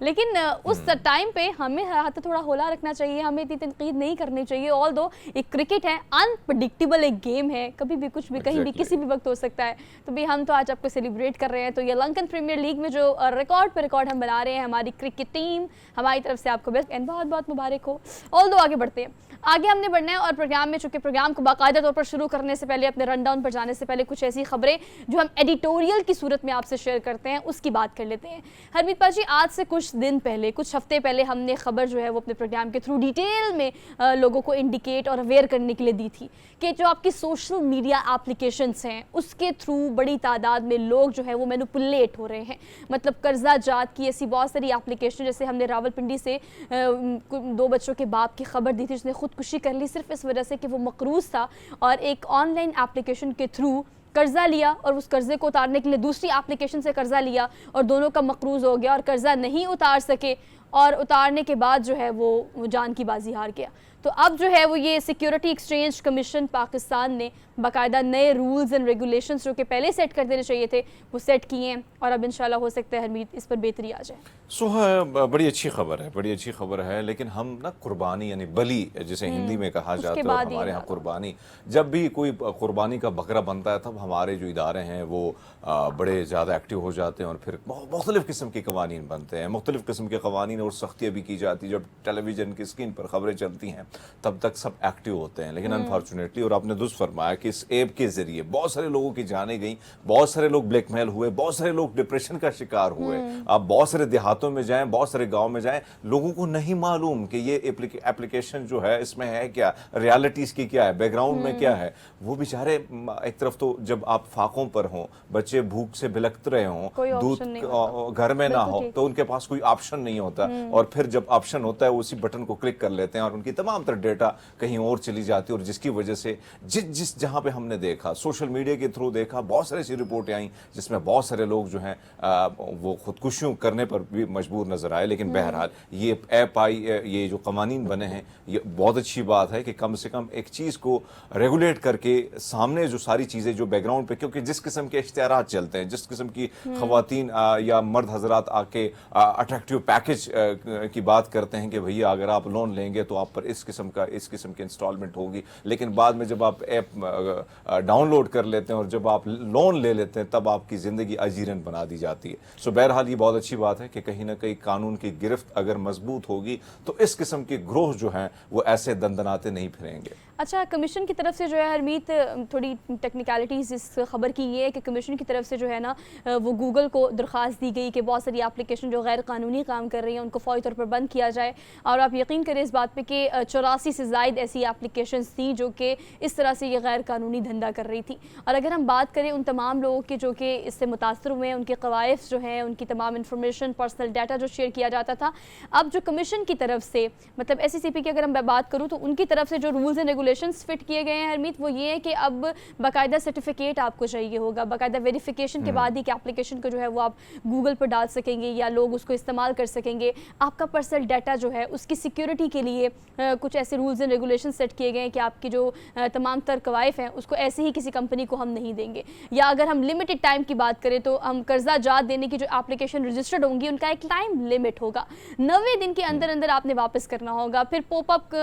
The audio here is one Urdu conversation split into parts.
لیکن اس ٹائم پہ ہمیں ہاتھ تھوڑا ہولا رکھنا چاہیے, ہمیں اتنی تنقید نہیں کرنی چاہیے. آل دو ایک کرکٹ ہے, انپریڈکٹیبل ایک گیم ہے, کبھی بھی کچھ بھی کہیں بھی کسی بھی وقت ہو سکتا ہے. تو بھی ہم تو آج آپ کو سیلیبریٹ کر رہے ہیں. تو یہ لنکن پریمیئر لیگ میں جو ریکارڈ پہ ریکارڈ ہم بنا رہے ہیں, ہماری کرکٹ ٹیم, ہماری طرف سے آپ کو بیسٹ اینڈ بہت بہت مبارک ہو. آل دو آگے بڑھتے ہیں, آگے ہم نے بڑھنا ہے. اور پروگرام میں چونکہ پروگرام کو باقاعدہ طور پر شروع کرنے سے پہلے, اپنے رن ڈاؤن پر جانے سے پہلے, کچھ ایسی خبریں جو ہم ایڈیٹوریل کی صورت میں آپ سے شیئر کرتے ہیں اس کی بات کر لیتے ہیں. ہرمیت پاجی, آج سے کچھ دن پہلے, کچھ ہفتے پہلے ہم نے خبر جو ہے وہ اپنے پروگرام کے تھرو ڈیٹیل میں لوگوں کو انڈیکیٹ اور اویئر کرنے کے لیے دی تھی کہ جو آپ کی سوشل میڈیا اپلیکیشنز ہیں اس کے تھرو بڑی تعداد میں لوگ جو ہے وہ مینوپولیٹ ہو رہے ہیں. مطلب قرضہ جات کی ایسی بہت ساری اپلیکیشن, جیسے ہم نے راولپنڈی سے 2 بچوں کے باپ کی خبر دی تھی جس نے خودکشی کر لی صرف اس وجہ سے کہ وہ مقروض تھا اور ایک آن لائن اپلیکیشن کے تھرو قرضہ لیا, اور اس قرضے کو اتارنے کے لیے دوسری اپلیکیشن سے قرضہ لیا اور دونوں کا مقروض ہو گیا اور قرضہ نہیں اتار سکے, اور اتارنے کے بعد جو ہے وہ جان کی بازی ہار گیا. تو اب جو ہے وہ یہ سیکیورٹی ایکسچینج کمیشن پاکستان نے باقاعدہ نئے رولز اینڈ ریگولیشنز جو کہ پہلے سیٹ کر دینے چاہیے تھے وہ سیٹ کیے ہیں, اور اب انشاءاللہ ہو سکتا ہے حمید اس پر بہتری آ جائے. بڑی اچھی خبر ہے, بڑی اچھی خبر ہے. لیکن ہم نا قربانی یعنی بلی جسے ہندی میں کہا جاتا ہے, اور ہمارے ہاں قربانی, جب بھی کوئی قربانی کا بکرا بنتا ہے تب ہمارے جو ادارے ہیں وہ بڑے زیادہ ایکٹیو ہو جاتے ہیں, اور پھر مختلف قسم کے قوانین بنتے ہیں, مختلف قسم کے قوانین اور سختیاں بھی کی جاتی. جب ٹیلی ویژن کی اسکرین پر خبریں چلتی ہیں تب تک سب ایکٹیو ہوتے ہیں. لیکن انفارچونیٹلی, اور آپ نے درست فرمایا کہ اس ایپ کے ذریعے بہت سارے لوگوں کی جانیں گئیں, بہت سارے لوگ بلیک میل ہوئے, بہت سارے لوگ ڈپریشن کا شکار ہوئے. آپ بہت سارے دیہاتوں میں جائیں, بہت سارے گاؤں میں جائیں, لوگوں کو نہیں معلوم کہ یہ اپلیکیشن جو ہے اس میں ہے کیا, ریالٹیز کی کیا ہے, بیک گراؤنڈ میں کیا ہے. وہ بیچارے ایک طرف تو جب آپ فاقوں پر ہوں, بچے بھوک سے بلکت رہے ہوں, دودھ گھر میں نہ ہو, تو ان کے پاس کوئی آپشن نہیں ہوتا, اور پھر جب آپشن ہوتا ہے اسی بٹن کو کلک کر لیتے ہیں اور ان کی تمام تر ڈیٹا کہیں اور چلی جاتی ہے. اور جس کی وجہ سے جس جہاں پہ ہم نے دیکھا, سوشل میڈیا کے تھرو دیکھا, بہت ساری ایسی رپورٹیں آئیں جس میں بہت سارے لوگ جو ہیں وہ خودکشیوں کرنے پر بھی مجبور نظر آئے. لیکن بہرحال یہ ایپ آئی, یہ جو قوانین بنے ہیں, یہ بہت اچھی بات ہے کہ کم سے کم ایک چیز کو ریگولیٹ کر کے سامنے جو ساری چیزیں جو بیک گراؤنڈ پہ, کیونکہ جس قسم کے اشتہارات چلتے ہیں, جس قسم کی خواتین یا مرد حضرات آ کے اٹریکٹیو پیکج کی بات کرتے ہیں کہ بھئی اگر آپ لون لیں گے تو آپ پر اس قسم کی انسٹالمنٹ ہوگی, لیکن بعد میں جب آپ ایپ ڈاؤن لوڈ کر لیتے ہیں اور جب آپ لون لے لیتے ہیں تب آپ کی زندگی اجیرن بنا دی جاتی ہے. سو بہرحال یہ بہت اچھی بات ہے کہ کہیں نہ کہیں قانون کی گرفت اگر مضبوط ہوگی تو اس قسم کے گروہ جو ہیں وہ ایسے دندناتے نہیں پھریں گے. اچھا, کمیشن کی طرف سے جو ہے ہرمیت تھوڑی ٹیکنیکلٹیز اس خبر کی یہ ہے کہ کمیشن کی طرف سے جو ہے نا وہ گوگل کو درخواست دی گئی کہ بہت ساری اپلیکیشن جو غیر قانونی کام کر رہی ہیں ان کو فوری طور پر بند کیا جائے. اور آپ یقین کریں اس بات پہ کہ 84 سے زائد ایسی اپلیکیشنز تھیں جو کہ اس طرح سے یہ غیر قانونی دھندا کر رہی تھی. اور اگر ہم بات کریں ان تمام لوگوں کے جو کہ اس سے متاثر ہوئے ہیں, ان کے قوائف جو ہیں, ان کی تمام انفارمیشن, پرسنل ڈیٹا جو شیئر کیا جاتا تھا, اب جو کمیشن کی طرف سے مطلب ایس سی سی پی کی اگر ہم بات کروں تو ان کی طرف سے جو رولز اینڈ ریگولیشنز فٹ کیے گئے ہیں ہرمیت, وہ یہ ہے کہ اب باقاعدہ سرٹیفکیٹ آپ کو چاہیے ہوگا, باقاعدہ ویریفیکیشن کے بعد ہی کہ اپلیکیشن کو جو ہے وہ آپ گوگل پر ڈال سکیں گے یا لوگ اس کو استعمال کر سکیں گے. آپ کا پرسنل ڈیٹا جو ہے اس کی سیکیورٹی کے لیے کچھ ایسے رولز اینڈ ریگولیشن سیٹ کیے گئے ہیں کہ آپ کی جو تمام تر قوائف ہیں اس کو ایسے ہی کسی کمپنی کو ہم نہیں دیں گے. یا اگر ہم لمیٹڈ ٹائم کی بات کریں تو ہم قرضہ جات دینے کی جو اپلیکیشن رجسٹرڈ ہوں گی ان کا ایک ٹائم لمٹ ہوگا, 90 دن کے اندر اندر آپ نے واپس کرنا ہوگا. پھر پوپ اپ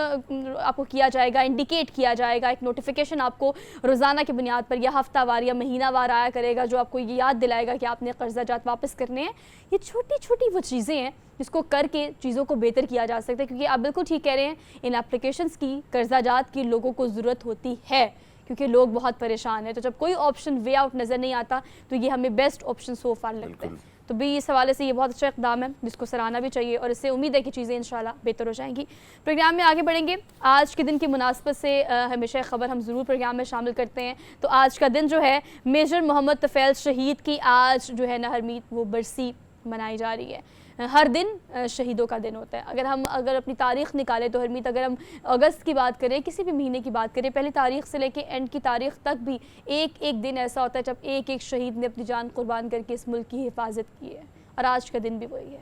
آپ کو کیا جائے گا, انڈیکیٹ کیا جائے گا, ایک نوٹیفیکیشن آپ کو روزانہ کی بنیاد پر یا ہفتہ وار یا مہینہ وار آیا کرے گا جو آپ کو یہ یاد دلائے گا کہ آپ نے قرضہ جات واپس کرنے ہیں. یہ چھوٹی چھوٹی وہ چیزیں ہیں جس کو کر کے چیزوں کو بہتر کیا جا سکتا ہے, کیونکہ آپ بالکل ٹھیک کہہ رہے ہیں, ان اپلیکیشنز کی قرضہ جات کی لوگوں کو ضرورت ہوتی ہے کیونکہ لوگ بہت پریشان ہیں. تو جب کوئی آپشن وے آؤٹ نظر نہیں آتا تو یہ ہمیں بیسٹ آپشن سو فار لگتا ہے. تو بھی اس حوالے سے یہ بہت اچھا اقدام ہے جس کو سراہنا بھی چاہیے, اور اس سے امید ہے کہ چیزیں انشاءاللہ بہتر ہو جائیں گی. پروگرام میں آگے بڑھیں گے. آج کے دن کی مناسبت سے ہمیشہ خبر ہم ضرور پروگرام میں شامل کرتے ہیں. تو آج کا دن جو ہے میجر محمد طفیل شہید کی آج جو ہے نا ہرمیت وہ برسی منائی جا رہی ہے. ہر دن شہیدوں کا دن ہوتا ہے. اگر اپنی تاریخ نکالیں تو ہرمیت اگر ہم اگست کی بات کریں, کسی بھی مہینے کی بات کریں, پہلی تاریخ سے لے کے اینڈ کی تاریخ تک بھی ایک دن ایسا ہوتا ہے جب ایک شہید نے اپنی جان قربان کر کے اس ملک کی حفاظت کی ہے, اور آج کا دن بھی وہی ہے.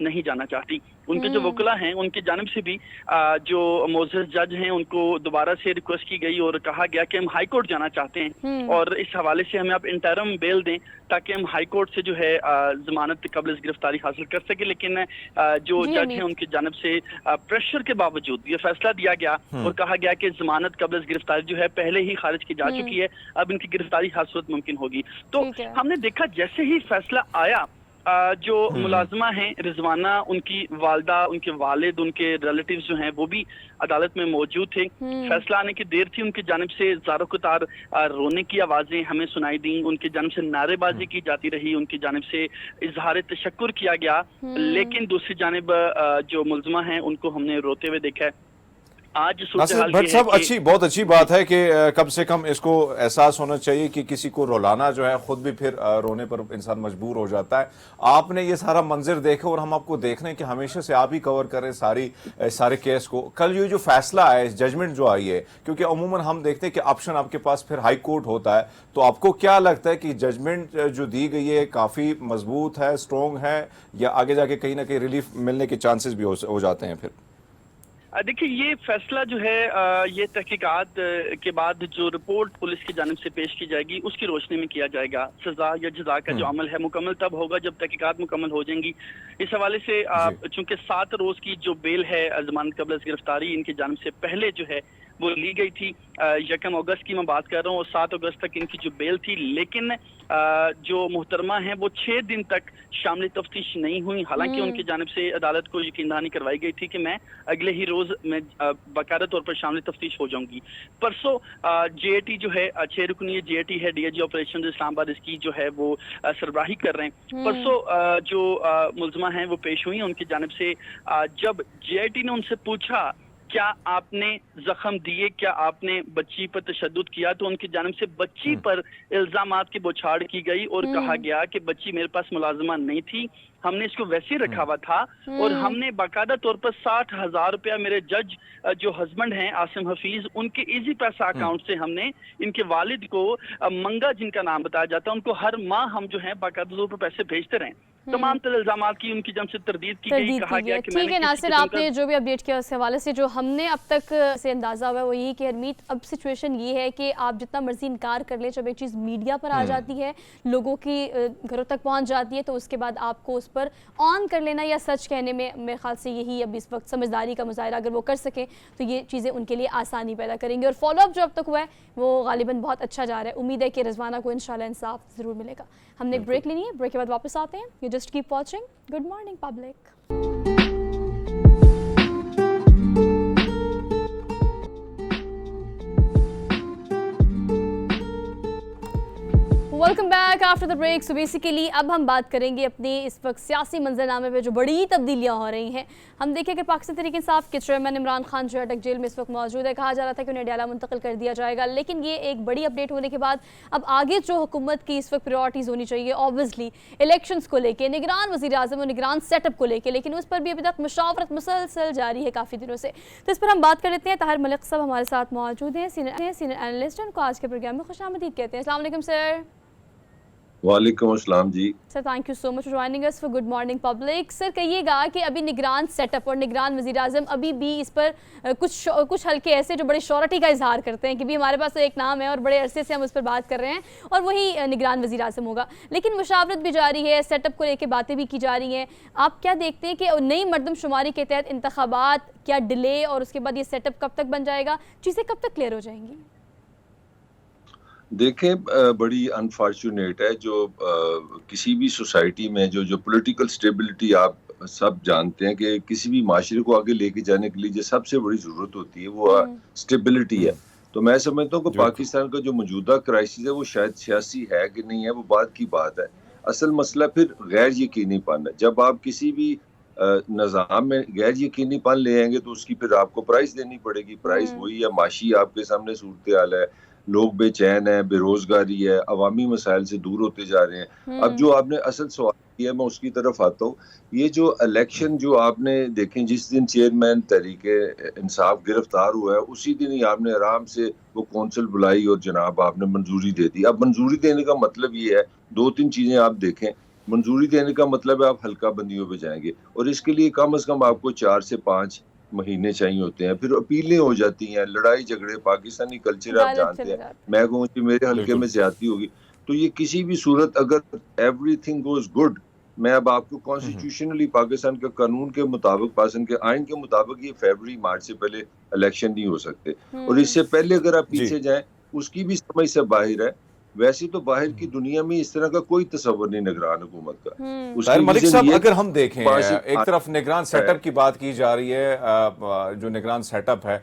نہیں جانا چاہتی. ان کے جو وکلا ہیں ان کی جانب سے بھی جو معزز جج ہیں ان کو دوبارہ سے ریکویسٹ کی گئی اور کہا گیا کہ ہم ہائی کورٹ جانا چاہتے ہیں اور اس حوالے سے ہمیں آپ انٹرم بیل دیں تاکہ ہم ہائی کورٹ سے جو ہے ضمانت قبل از گرفتاری حاصل کر سکیں. لیکن جو جج ہیں ان کی جانب سے پریشر کے باوجود یہ فیصلہ دیا گیا اور کہا گیا کہ ضمانت قبل از گرفتاری جو ہے پہلے ہی خارج کی جا چکی ہے, اب ان کی گرفتاری ہر صورت ممکن ہوگی. تو ہم نے دیکھا جیسے ہی فیصلہ آیا جو ملازمہ ہیں رضوانہ, ان کی والدہ, ان کے والد, ان کے ریلیٹیوز جو ہیں وہ بھی عدالت میں موجود تھے. فیصلہ آنے کی دیر تھی, ان کی جانب سے زاروں قطار رونے کی آوازیں ہمیں سنائی دیں, ان کی جانب سے نعرے بازی کی جاتی رہی, ان کی جانب سے اظہار تشکر کیا گیا. لیکن دوسری جانب جو ملزمہ ہیں ان کو ہم نے روتے ہوئے دیکھا ہے. آج ناصر بھٹ صاحب بہت اچھی بات ہے کہ کم سے کم اس کو احساس ہونا چاہیے کہ کسی کو رولانا جو ہے خود بھی پھر رونے پر انسان مجبور ہو جاتا ہے. آپ نے یہ سارا منظر دیکھا اور ہم آپ کو دیکھ رہے ہیں کہ ہمیشہ سے آپ ہی کور کریں سارے کیس کو. کل یہ جو فیصلہ آیا ہے, ججمنٹ جو آئی ہے, کیونکہ عموماً ہم دیکھتے ہیں کہ آپشن آپ کے پاس پھر ہائی کورٹ ہوتا ہے, تو آپ کو کیا لگتا ہے کہ ججمنٹ جو دی گئی ہے کافی مضبوط ہے, اسٹرانگ ہے, یا آگے جا کے کہیں نہ کہیں ریلیف ملنے کے چانسز بھی ہو جاتے ہیں پھر؟ دیکھیے یہ فیصلہ جو ہے یہ تحقیقات کے بعد جو رپورٹ پولیس کی جانب سے پیش کی جائے گی اس کی روشنی میں کیا جائے گا. سزا یا جزا کا جو عمل ہے مکمل تب ہوگا جب تحقیقات مکمل ہو جائیں گی. اس حوالے سے چونکہ 7 روز کی جو بیل ہے ضمانت قبل از گرفتاری ان کی جانب سے پہلے جو ہے وہ لی گئی تھی. 1 اگست کی میں بات کر رہا ہوں اور 7 اگست تک ان کی جو بیل تھی, لیکن جو محترمہ ہیں وہ 6 دن تک شامل تفتیش نہیں ہوئی. حالانکہ ان کی جانب سے عدالت کو یقین دہانی کروائی گئی تھی کہ میں اگلے ہی روز میں باقاعدہ طور پر شامل تفتیش ہو جاؤں گی. پرسوں جے اے ٹی جو ہے 6 رکنی جے اے ٹی ہے, ڈی اے جی آپریشن اسلام آباد, اس کی جو ہے وہ سربراہی کر رہے ہیں. پرسوں جو ملزمہ ہیں وہ پیش ہوئی. ان کی جانب سے جب جے اے ٹی نے ان سے پوچھا کیا آپ نے زخم دیے, کیا آپ نے بچی پر تشدد کیا, تو ان کی جانب سے بچی پر الزامات کی بوچھاڑ کی گئی اور کہا گیا کہ بچی میرے پاس ملازمہ نہیں تھی, ہم نے اس کو ویسے ہی رکھا ہوا تھا اور ہم نے باقاعدہ طور پر 60,000 روپیہ میرے جج جو ہسبینڈ ہیں عاصم حفیظ ان کے ایزی پیسہ اکاؤنٹ سے ہم نے ان کے والد کو منگا جن کا نام بتایا جاتا ہے ان کو ہر ماہ ہم جو ہے باقاعدہ طور پر پیسے بھیجتے رہیں. تمام تر الزامات کی ان کی جانب سے تردید کی گئی. کہا گیا کہ ٹھیک ہے ناصر, آپ نے جو بھی اپڈیٹ کیا اس حوالے سے جو ہم نے اب تک سے اندازہ ہوا ہے وہ یہی کہ ہرمیت اب سچویشن یہ ہے کہ آپ جتنا مرضی انکار کر لیں, جب ایک چیز میڈیا پر آ جاتی ہے, لوگوں کی گھروں تک پہنچ جاتی ہے, تو اس کے بعد آپ کو اس پر آن کر لینا یا سچ کہنے میں میرے خیال سے یہی اب اس وقت سمجھداری کا مظاہرہ اگر وہ کر سکیں تو یہ چیزیں ان کے لیے آسانی پیدا کریں گے. اور فالو اپ جو اب تک ہوا ہے وہ غالباً بہت اچھا جا رہا ہے. امید ہے کہ رضوانہ کو انشاءاللہ انصاف ضرور ملے گا. ہم نے ایک بریک لینی ہے, بریک کے بعد واپس آتے ہیں. You just keep watching good morning public. Welcome back after the break. So basically اب ہم بات کریں گے اپنی اس وقت سیاسی منظرنامے پہ جو بڑی تبدیلیاں ہو رہی ہیں. ہم دیکھیں کہ پاکستان تحریک انصاف کے چیئرمین عمران خان جو اٹک جیل میں اس وقت موجود ہے. کہا جا رہا تھا کہ انہیں ڈیالہ منتقل کر دیا جائے گا, لیکن یہ ایک بڑی اپڈیٹ ہونے کے بعد اب آگے جو حکومت کی اس وقت پریورٹیز ہونی چاہیے اوبویسلی الیکشنز کو لے کے, نگران وزیر اعظم اور نگران سیٹ اپ کو لے کے, لیکن اس پر بھی ابھی تک مشاورت مسلسل جاری ہے کافی دنوں سے. تو اس پر ہم بات کر لیتے ہیں. طاہر ملک صاحب ہمارے ساتھ موجود ہیں, سینئر اینالسٹ, ان کو آج کے پروگرام میں خوش آمدید کہتے ہیں. السلام علیکم سر. وعلیکم السلام جی. Sir thank you so much for joining us for good morning public. Sir کہیے گا کہ ابھی نگران سیٹ اپ اور نگران وزیر اعظم ابھی بھی اس پر کچھ حلقے ایسے جو بڑی شیورٹی کا اظہار کرتے ہیں کہ بھی ہمارے پاس ایک نام ہے اور بڑے عرصے سے ہم اس پر بات کر رہے ہیں اور وہی نگران وزیر اعظم ہوگا, لیکن مشاورت بھی جاری ہے, سیٹ اپ کو لے کے باتیں بھی کی جا رہی ہیں. آپ کیا دیکھتے ہیں کہ نئی مردم شماری کے تحت انتخابات کیا ڈیلے اور اس کے بعد یہ سیٹ اپ کب تک بن جائے گا, چیزیں کب تک کلیئر ہو جائیں گی؟ دیکھیں بڑی انفارچونیٹ ہے جو کسی بھی سوسائٹی میں جو پولیٹیکل سٹیبلٹی آپ سب جانتے ہیں کہ کسی بھی معاشرے کو آگے لے کے جانے کے لیے جو سب سے بڑی ضرورت ہوتی ہے وہ سٹیبلٹی ہے. تو میں سمجھتا ہوں کہ پاکستان کا جو موجودہ کرائسس ہے وہ شاید سیاسی ہے کہ نہیں ہے وہ بات کی بات ہے. اصل مسئلہ پھر غیر یقینی پن ہے. جب آپ کسی بھی نظام میں غیر یقینی پن لے آئیں گے تو اس کی پھر آپ کو پرائز دینی پڑے گی. پرائز وہی ہے, معاشی آپ کے سامنے صورتحال ہے, لوگ بے چین ہیں, بے روزگاری ہے, عوامی مسائل سے دور ہوتے جا رہے ہیں. اب جو آپ نے اصل سوال کیا میں اس کی طرف آتا ہوں. یہ جو الیکشن جو آپ نے دیکھیں جس دن چیئرمین تحریک انصاف گرفتار ہوا ہے اسی دن ہی آپ نے آرام سے وہ کونسل بلائی اور جناب آپ نے منظوری دے دی. اب منظوری دینے کا مطلب یہ ہے 2-3 چیزیں آپ دیکھیں. منظوری دینے کا مطلب ہے آپ حلقہ بندیوں پہ جائیں گے، اور اس کے لیے کم از کم آپ کو 4 سے 5 مہینے چاہیے ہوتے ہیں، پھر اپیلیں ہو جاتی ہیں، لڑائی جھگڑے، پاکستانی کلچر آپ عدالت جانتے چلے ہیں، جاتے ہیں. میں کہوں کہ میرے حلقے بالکل میں زیادتی ہوگی، تو یہ کسی بھی صورت اگر ایوری تھنگ گوز گڈ، میں اب آپ کو کانسٹیٹیوشنلی پاکستان کے قانون کے مطابق، پاکستان کے آئین کے مطابق یہ فیبرری مارچ سے پہلے الیکشن نہیں ہو سکتے، اور اس سے پہلے اگر آپ جی. پیچھے جائیں اس کی بھی سمجھ سے باہر ہے. ویسے تو باہر کی دنیا میں اس طرح کا کوئی تصور نہیں نگران حکومت کا. اس طاہر کی ملک ریزن صاحب، یہ اگر ہم دیکھیں ایک طرف نگران ہے سیٹ اپ کی بات کی جا رہی ہے، جو نگران سیٹ اپ ہے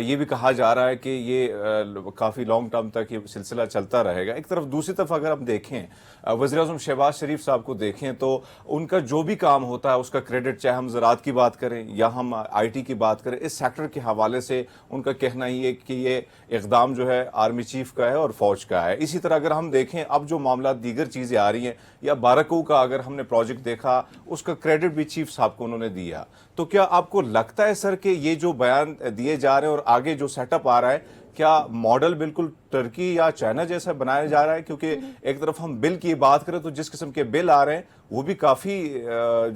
یہ بھی کہا جا رہا ہے کہ یہ کافی لانگ ٹرم تک یہ سلسلہ چلتا رہے گا. ایک طرف دوسری طرف اگر ہم دیکھیں وزیر اعظم شہباز شریف صاحب کو دیکھیں تو ان کا جو بھی کام ہوتا ہے اس کا کریڈٹ، چاہے ہم زراعت کی بات کریں یا ہم آئی ٹی کی بات کریں، اس سیکٹر کے حوالے سے ان کا کہنا ہی ہے کہ یہ اقدام جو ہے آرمی چیف کا ہے اور فوج کا ہے. اسی طرح اگر ہم دیکھیں اب جو معاملات دیگر چیزیں آ رہی ہیں، یا بارکو کا اگر ہم نے پروجیکٹ دیکھا اس کا کریڈٹ بھی چیف صاحب کو انہوں نے دیا. تو کیا آپ کو لگتا ہے سر کہ یہ جو بیان دیے جا رہے ہیں اور آگے جو سیٹ اپ آ رہا ہے، کیا ماڈل بالکل ترکی یا چائنا جیسا بنایا جا رہا ہے؟ کیونکہ ایک طرف ہم بل کی بات کریں تو جس قسم کے بل آ رہے ہیں وہ بھی کافی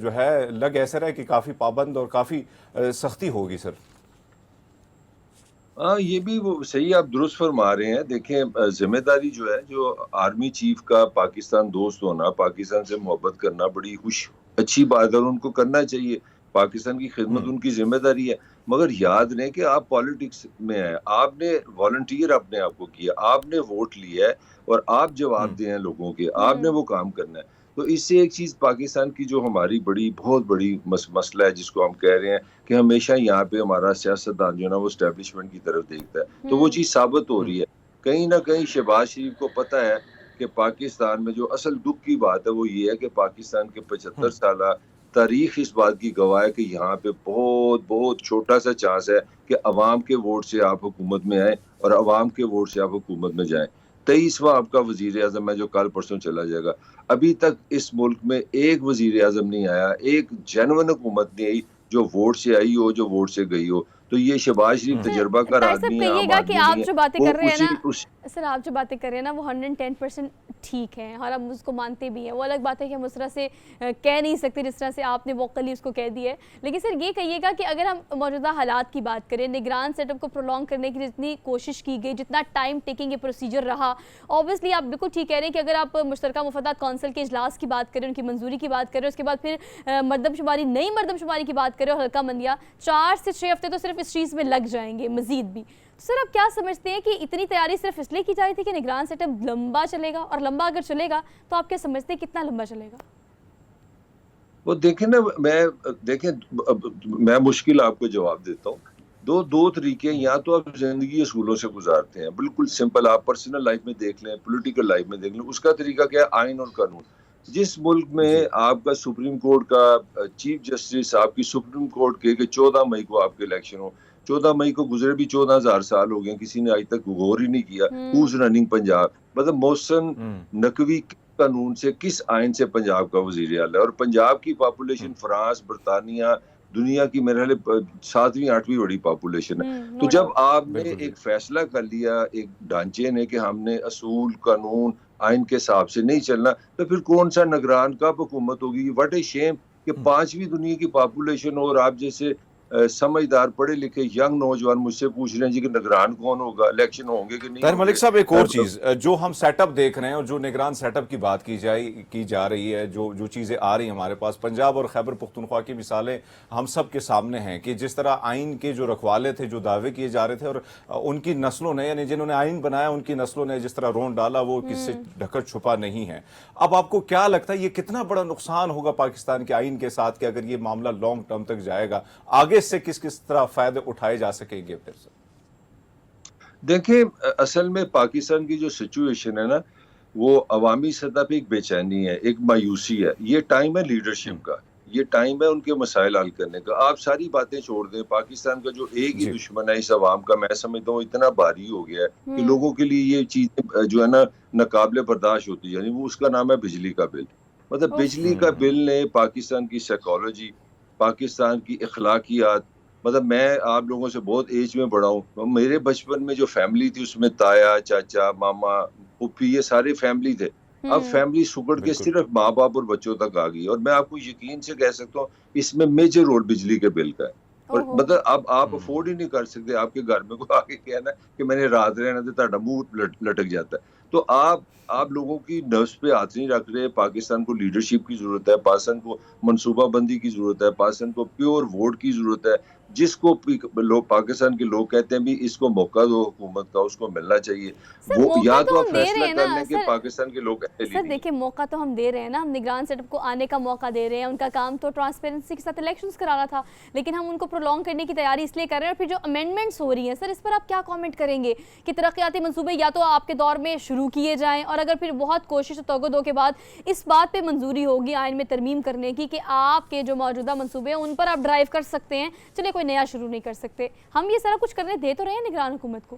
جو ہے لگ ایسا ہے کہ کافی پابند اور کافی سختی ہوگی سر. ہاں، یہ بھی وہ صحیح آپ درست فرما رہے ہیں. دیکھیں ذمہ داری جو ہے، جو آرمی چیف کا پاکستان دوست ہونا، پاکستان سے محبت کرنا بڑی اچھی بات ہے، اور ان کو کرنا چاہیے. پاکستان کی خدمت ان کی ذمہ داری ہے. مگر یاد رہے کہ آپ پالیٹکس میں ہیں، آپ نے والنٹیئر اپنے آپ کو کیا، آپ نے ووٹ لیا ہے، اور آپ جواب دیں لوگوں کے، آپ نے وہ کام کرنا ہے. تو اس سے ایک چیز پاکستان کی جو ہماری بہت بڑی مسئلہ ہے جس کو ہم کہہ رہے ہیں کہ ہمیشہ یہاں پہ ہمارا سیاستدان جو ہے نا وہ اسٹیبلشمنٹ کی طرف دیکھتا ہے، تو وہ چیز ثابت ہو رہی ہے. کہیں نہ کہیں شہباز شریف کو پتہ ہے کہ پاکستان میں جو اصل دکھ کی بات ہے وہ یہ ہے کہ پاکستان کے 75 سالہ تاریخ اس بات کی گواہ ہے کہ یہاں پہ بہت بہت چھوٹا سا چانس ہے کہ عوام کے ووٹ سے آپ حکومت میں آئیں اور عوام کے ووٹ سے آپ حکومت میں جائیں. 23واں آپ کا وزیر اعظم ہے جو کل پرسوں چلا جائے گا. ابھی تک اس ملک میں ایک وزیر اعظم نہیں آیا، ایک جینون حکومت نہیں آئی جو ووٹ سے آئی ہو، جو ووٹ سے گئی ہو. تو یہ شہباز شریف تجربہ کار طاہر صاحب آدمی ہے، کہیے عام گا کہ آدمی نہیں آپ ہے. جو باتیں وہ کر رہے ہیں نا سر، آپ جو باتیں کر رہے ہیں نا وہ 110% ٹھیک ہیں اور ہم اس کو مانتے بھی ہیں. وہ الگ بات ہے کہ ہم اس طرح سے کہہ نہیں سکتے جس طرح سے آپ نے ووکلی اس کو کہہ دی ہے. لیکن سر یہ کہیے گا کہ اگر ہم موجودہ حالات کی بات کریں، نگران سیٹ اپ کو پرولونگ کرنے کی جتنی کوشش کی گئی، جتنا ٹائم ٹیکنگ یہ پروسیجر رہا، اوبیسلی آپ بالکل ٹھیک کہہ رہے ہیں کہ اگر آپ مشترکہ مفادات کونسل کے اجلاس کی بات کریں، ان کی منظوری کی بات کریں، اس کے بعد پھر مردم شماری، نئی مردم شماری کی بات کریں اور حلقہ بندیاں، 4 سے 6 ہفتے تو صرف اس چیز میں لگ جائیں گے مزید بھی. سر آپ کیا سمجھتے ہیں کہ اتنی تیاری صرف اس لیے کی جا رہی تھی کہ نگران سیٹ اپ لمبا چلے گا؟ اور لمبا اگر چلے گا تو آپ کیا سمجھتے ہیں کتنا لمبا چلے گا؟ وہ دیکھیں نا، میں مشکل آپ کو جواب دیتا ہوں. دو طریقے ہیں. یا تو آپ زندگی اصولوں سے گزارتے ہیں، بالکل سمپل، آپ پرسنل لائف میں دیکھ لیں، پولیٹیکل لائف میں دیکھ لیں. اس کا طریقہ کیا ہے؟ آئین اور قانون. جس ملک میں آپ کا سپریم کورٹ کا چیف جسٹس، آپ کی سپریم کورٹ کے کہ 14 مئی کو آپ کے الیکشن ہو، 14 مئی کو گزرے بھی 14,000 سال ہو گئے، کسی نے آج تک غور ہی نہیں کیا ہوز رننگ پنجاب. مطلب محسن نقوی قانون سے، کس آئین سے پنجاب کا وزیر اعلیٰ ہے؟ اور پنجاب کی پاپولیشن فرانس، برطانیہ، دنیا کی میرے خیال 7ویں 8ویں بڑی پاپولیشن ہے. تو جب آپ نے ایک فیصلہ کر لیا ایک ڈھانچے نے کہ ہم نے اصول، قانون، آئین کے حساب سے نہیں چلنا، تو پھر کون سا نگران کب حکومت ہوگی؟ واٹ اے شیم کہ 5ویں دنیا کی پاپولیشن اور آپ جیسے سمجھدار پڑھے لکھے ینگ نوجوان مجھ سے پوچھ رہے ہیں جی کہ نگران کون ہوگا، الیکشن ہوں گے کہ نہیں طاہر ہوں گے. ملک صاحب، ایک اور چیز جو ہم سیٹ اپ دیکھ رہے ہیں اور جو نگران سیٹ اپ کی بات کی جا رہی ہے، جو چیزیں آ رہی ہیں ہمارے پاس، پنجاب اور خیبر پختونخوا کی مثالیں ہم سب کے سامنے ہیں کہ جس طرح آئین کے جو رکھوالے تھے، جو دعوے کیے جا رہے تھے، اور ان کی نسلوں نے، یعنی جنہوں نے آئین بنایا ان کی نسلوں نے جس طرح رون ڈالا، وہ کس سے ڈھکر چھپا نہیں ہے. اب آپ کو کیا لگتا ہے یہ کتنا بڑا نقصان ہوگا پاکستان کے آئین کے ساتھ کہ اگر یہ معاملہ لانگ ٹرم تک جائے گا، آگے سے کس طرح فائدے اٹھائے جا سکیں گے؟ پھر سے دیکھیں، اصل میں پاکستان کی جو سچویشن ہے نا، وہ عوامی سطح پہ ایک بے چینی ہے، ایک مایوسی ہے. یہ ٹائم ہے لیڈرشپ کا، یہ ٹائم ہے ان کے مسائل حل کرنے کا. آپ ساری باتیں چھوڑ دیں، پاکستان کا جو ایک ہی دشمن ہے اس عوام کا، میں سمجھتا ہوں اتنا بھاری ہو گیا ہے کہ لوگوں کے لیے یہ چیزیں جو ہے نا ناقابل برداشت ہوتی ہے. یعنی وہ اس کا نام ہے بجلی کا بل. مطلب بجلی کا بل نے پاکستان کی سائیکالوجی، پاکستان کی اخلاقیات، مطلب میں آپ لوگوں سے بہت ایج میں بڑا ہوں، میرے بچپن میں جو فیملی تھی اس میں تایا، چاچا، ماما، پھوپھی، یہ سارے فیملی تھے. اب فیملی سکڑ کے صرف ماں باپ اور بچوں تک آ گئی. اور میں آپ کو یقین سے کہہ سکتا ہوں اس میں میجر رول بجلی کے بل کا ہے. اور مطلب اب آپ افورڈ ہی نہیں کر سکتے, آپ کے گھر میں کوئی آگے کہنا کہ میں نے رات رہنا تو تہاڈا منہ لٹک جاتا ہے. تو آپ لوگوں کی نفس پہ ہاتھ نہیں رکھ رہے. پاکستان کو لیڈرشپ کی ضرورت ہے, پاکستان کو منصوبہ بندی کی ضرورت ہے, پاکستان کو پیور ووٹ کی ضرورت ہے. جس کو پاکستان کے لوگ کہتے ہیں بھی اس کو موقع دو حکومت کا, اس کو ملنا چاہیے. وہ یا تو آپ فیصلہ کر لیں کہ پاکستان کے لوگ سر دیکھیں موقع تو ہم دے رہے ہیں نا, ہم نگران سیٹ اپ کو آنے کا موقع دے رہے ہیں. ان کا کام تو ٹرانسپیرنسی کے ساتھ الیکشنز کرانا تھا, لیکن ہم ان کو پرولونگ کرنے کی تیاری اس لیے کر رہے ہیں. اور پھر جو امینڈمنٹس ہو رہی ہیں سر, اس پر آپ کیا کامنٹ کریں گے کہ ترقیاتی منصوبے یا تو آپ کے دور میں شروع کیے جائیں, اور اگر پھر بہت کوشش توگدو کے بعد اس بات پہ منظوری ہوگی آئین میں ترمیم کرنے کی کہ آپ کے جو موجودہ منصوبے ہیں ان پر آپ ڈرائیو کر سکتے ہیں, چلے کوئی نیا شروع نہیں کر سکتے. ہم یہ سارا کچھ کرنے دے تو رہے ہیں نگران حکومت کو.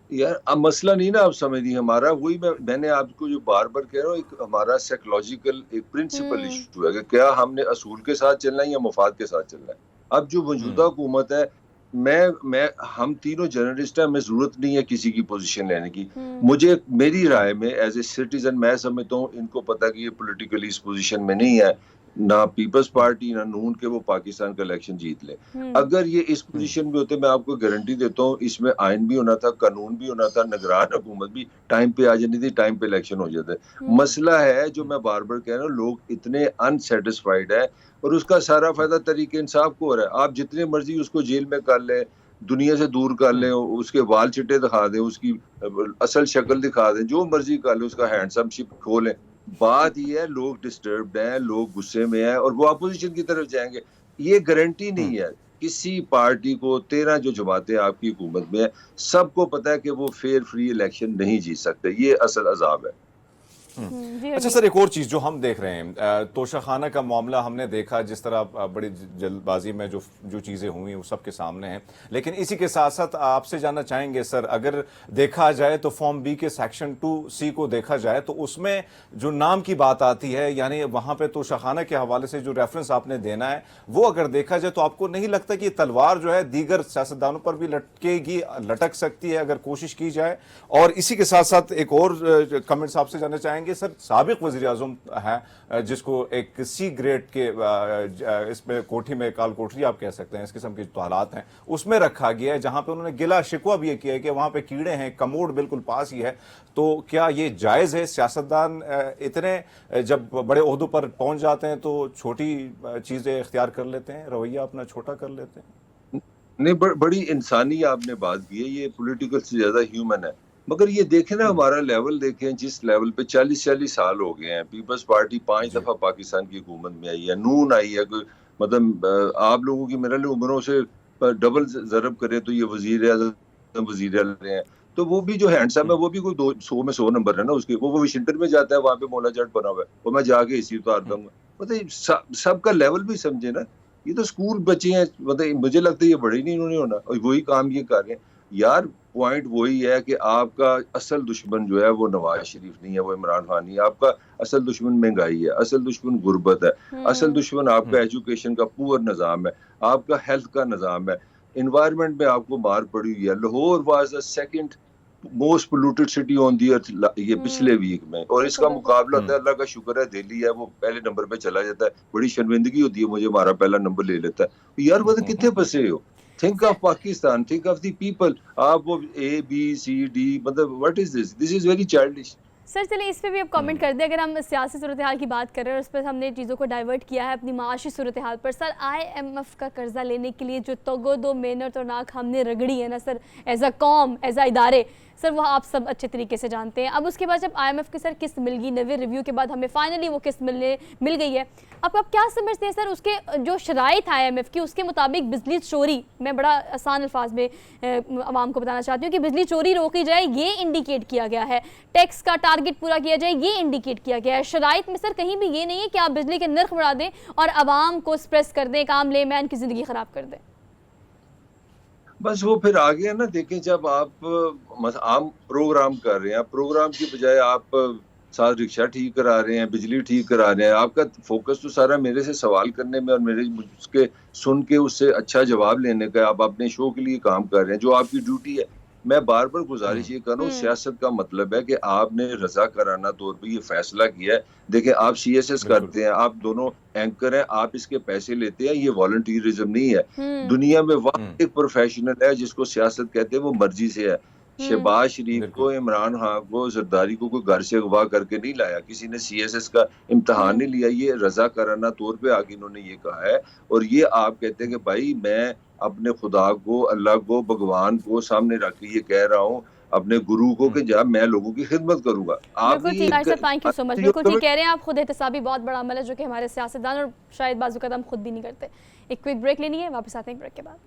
یار اب مسئلہ نہیں نا آپ سمجھ رہی, ہمارا وہی میں نے آپ کو جو بار بار کہہ رہا ہوں, ایک ہمارا سائیکولوجیکل ایک پرنسپل ایشو ہے کہ کیا ہم نے اصول کے ساتھ چلنا ہے یا مفاد کے ساتھ چلنا ہے. اب جو موجودہ حکومت ہے, ہم تینوں جرنلسٹ ہیں, ہمیں ضرورت نہیں ہے کسی کی پوزیشن لینے کی. میری رائے میں ایز اے سٹیزن میں سمجھتا ہوں ان کو پتا کہ یہ پولیٹیکلی اس پوزیشن میں نہیں ہے, نہ پیپلز پارٹی نہ نون کے وہ پاکستان کا الیکشن جیت لے. اگر یہ اس پوزیشن میں ہوتے, میں آپ کو گارنٹی دیتا ہوں اس میں آئین بھی ہونا تھا, قانون بھی ہونا تھا, نگران حکومت بھی ٹائم پہ آ جانی تھی, ٹائم پہ الیکشن ہو جاتے. مسئلہ ہے جو میں بار بار کہہ رہا ہوں, لوگ اتنے انسیٹسفائیڈ ہیں اور اس کا سارا فائدہ طریق انصاف کو ہو رہا ہے. آپ جتنے مرضی اس کو جیل میں کر لیں, دنیا سے دور کر لیں, اس کے وال چٹے دکھا دیں, اس کی اصل شکل دکھا دیں, جو مرضی کر لیں, اس کا ہینڈسم شپ کھولیں. بات یہ ہے لوگ ڈسٹربڈ ہیں, لوگ غصے میں ہیں اور وہ اپوزیشن کی طرف جائیں گے. یہ گارنٹی نہیں ہے کسی پارٹی کو. 13 جو جماعتیں آپ کی حکومت میں ہیں, سب کو پتا ہے کہ وہ فیئر فری الیکشن نہیں جیت سکتے. یہ اصل عذاب ہے. اچھا سر, ایک اور چیز جو ہم دیکھ رہے ہیں, توشہ خانہ کا معاملہ ہم نے دیکھا, جس طرح بڑی جلد بازی میں جو چیزیں ہوئی وہ سب کے سامنے ہیں. لیکن اسی کے ساتھ ساتھ آپ سے جاننا چاہیں گے سر, اگر دیکھا جائے تو فارم بی کے سیکشن 2C کو دیکھا جائے تو اس میں جو نام کی بات آتی ہے, یعنی وہاں پہ توشہ خانہ کے حوالے سے جو ریفرنس آپ نے دینا ہے, وہ اگر دیکھا جائے تو آپ کو نہیں لگتا کہ یہ تلوار جو ہے دیگر سیاستدانوں پر بھی لٹک سکتی ہے اگر کوشش کی جائے؟ اور اسی کے ساتھ ساتھ ایک اور کمنٹس آپ سے جاننا چاہیں گے سر. سابق وزیر اعظم ہے جس کو ایک C گریڈ کے اس میں کوٹھی میں, کال کوٹری آپ کہہ سکتے ہیں, اس قسم کے جو حالات ہیں اس میں رکھا گیا ہے, جہاں پہ انہوں نے گلا شکوہ بھی یہ کیا ہے کہ وہاں پہ کیڑے ہیں, کموڈ بالکل پاس ہی ہے. تو کیا یہ جائز ہے؟ سیاستدان اتنے جب بڑے عہدوں پر پہنچ جاتے ہیں تو چھوٹی چیزیں اختیار کر لیتے ہیں, رویہ اپنا چھوٹا کر لیتے ہیں؟ نہیں, بڑی انسانی آپ نے بات کی ہے, یہ پولیٹیکل سے زیادہ ہیومن ہے. مگر یہ دیکھیں نا, ہمارا لیول دیکھیں, جس لیول پہ 40 سال ہو گئے ہیں. پیپلز پارٹی 5 دفعہ پاکستان کی حکومت میں آئی ہے, نون آئی ہے, مطلب آپ لوگوں کی میرے لیے عمروں سے ڈبل ضرب کرے تو یہ وزیر اعظم وزیر اعظم ہیں. تو وہ بھی جو ہینڈسم ہے وہ بھی کوئی 100 میں 100 نمبر ہے نا اس کے. وہ واشنگٹن میں جاتا ہے, وہاں پہ مولا جٹ بنا ہوا ہے, وہ میں جا کے اسی اتار دوں گا. مطلب سب کا لیول بھی سمجھے نا. یہ تو اسکول بچے ہیں, مطلب مجھے لگتا ہے یہ بڑے نہیں انہوں نے ہونا, اور وہی کام یہ کر رہے ہیں. یار پوائنٹ وہی ہے کہ آپ کا اصل دشمن جو ہے وہ نواز شریف نہیں ہے, وہ عمران خان نہیں ہے. آپ کا اصل دشمن مہنگائی ہے, اصل دشمن غربت ہے, اصل دشمن آپ کا ایجوکیشن کا پور نظام ہے, آپ کا ہیلتھ کا نظام ہے, انوائرمنٹ میں آپ کو مار پڑی ہوئی ہے. Lahore was the second most polluted city on the earth یہ پچھلے ویک میں, اور اس کا مقابلہ ہوتا ہے, اللہ کا شکر ہے دہلی ہے وہ پہلے نمبر پہ چلا جاتا ہے. بڑی شرمندگی ہوتی ہے مجھے, ہمارا پہلا نمبر لے لیتا ہے. یار وہ کتنے پھنسے ہو. Think of Pakistan, think of the people. آپ وہ ABCD, مطلب what is this is very childish. Sir چلیں اس پہ بھی اب کامنٹ کر دیں. اگر ہم سیاسی صورتحال کی بات کر رہے ہیں, اس پر ہم نے چیزوں کو ڈائیورٹ کیا ہے اپنی معاشی صورتحال پر. سر IMF کا قرضہ لینے کے لیے جو توگو محنت اور ناک ہم نے رگڑی ہے نا سر, ایز اے قوم, ایز اے ادارے, سر وہ آپ سب اچھے طریقے سے جانتے ہیں. اب اس کے بعد جب IMF کی سر قسط مل گئی, نوے ریویو کے بعد ہمیں فائنلی وہ قسط مل گئی ہے, اب آپ کیا سمجھتے ہیں سر اس کے جو شرائط IMF کی, اس کے مطابق بجلی چوری, میں بڑا آسان الفاظ میں عوام کو بتانا چاہتی ہوں کہ بجلی چوری روکی جائے یہ انڈیکیٹ کیا گیا ہے, ٹیکس کا ٹارگٹ پورا کیا جائے یہ انڈیکیٹ کیا گیا ہے. شرائط میں سر کہیں بھی یہ نہیں ہے کہ آپ بجلی کے نرخ بڑھا دیں اور عوام کو سپریس کر دیں, عام لے مین کی زندگی خراب کر دیں. بس وہ پھر آگے ہے نا. دیکھیں جب آپ عام پروگرام کر رہے ہیں, پروگرام کی بجائے آپ ساتھ رکشہ ٹھیک کرا رہے ہیں, بجلی ٹھیک کرا رہے ہیں, آپ کا فوکس تو سارا میرے سے سوال کرنے میں اور میرے اس کے سن کے اس سے اچھا جواب لینے کا. آپ اپنے شو کے لیے کام کر رہے ہیں جو آپ کی ڈیوٹی ہے. میں بار بار گزارش یہ کر رہا ہوں، سیاست کا مطلب ہے کہ آپ نے رضاکارانہ طور پہ یہ فیصلہ کیا ہے. دیکھیں آپ سی ایس ایس کرتے ہیں، آپ دونوں اینکر ہیں، آپ اس کے پیسے لیتے ہیں، یہ والنٹیرزم نہیں ہے. دنیا میں واحد ایک پروفیشنل ہے جس کو سیاست کہتے ہیں، وہ مرضی سے ہے. شہباز شریف کو، عمران خان کو، زرداری کو کوئی گھر سے اغوا کر کے نہیں لایا، کسی نے سی ایس ایس کا امتحان نہیں لیا. یہ رضاکارانہ طور پہ آگے انہوں نے یہ کہا ہے. اور یہ آپ کہتے ہیں کہ بھائی میں اپنے خدا کو، اللہ کو، بھگوان کو سامنے رکھ کے یہ کہہ رہا ہوں، اپنے گرو کو، کہ جب میں لوگوں کی خدمت کروں گا. آپ بالکل ٹھیک ہے، تھینک یو سو مچ. بالکل ٹھیک کہہ رہے ہیں آپ، خود احتسابی بہت بڑا عمل ہے جو کہ ہمارے سیاستدان اور شاید بعض اوقات ہم خود بھی نہیں کرتے. ایک کوئک بریک لینی ہے، واپس آتے ہیں ایک بریک کے بعد.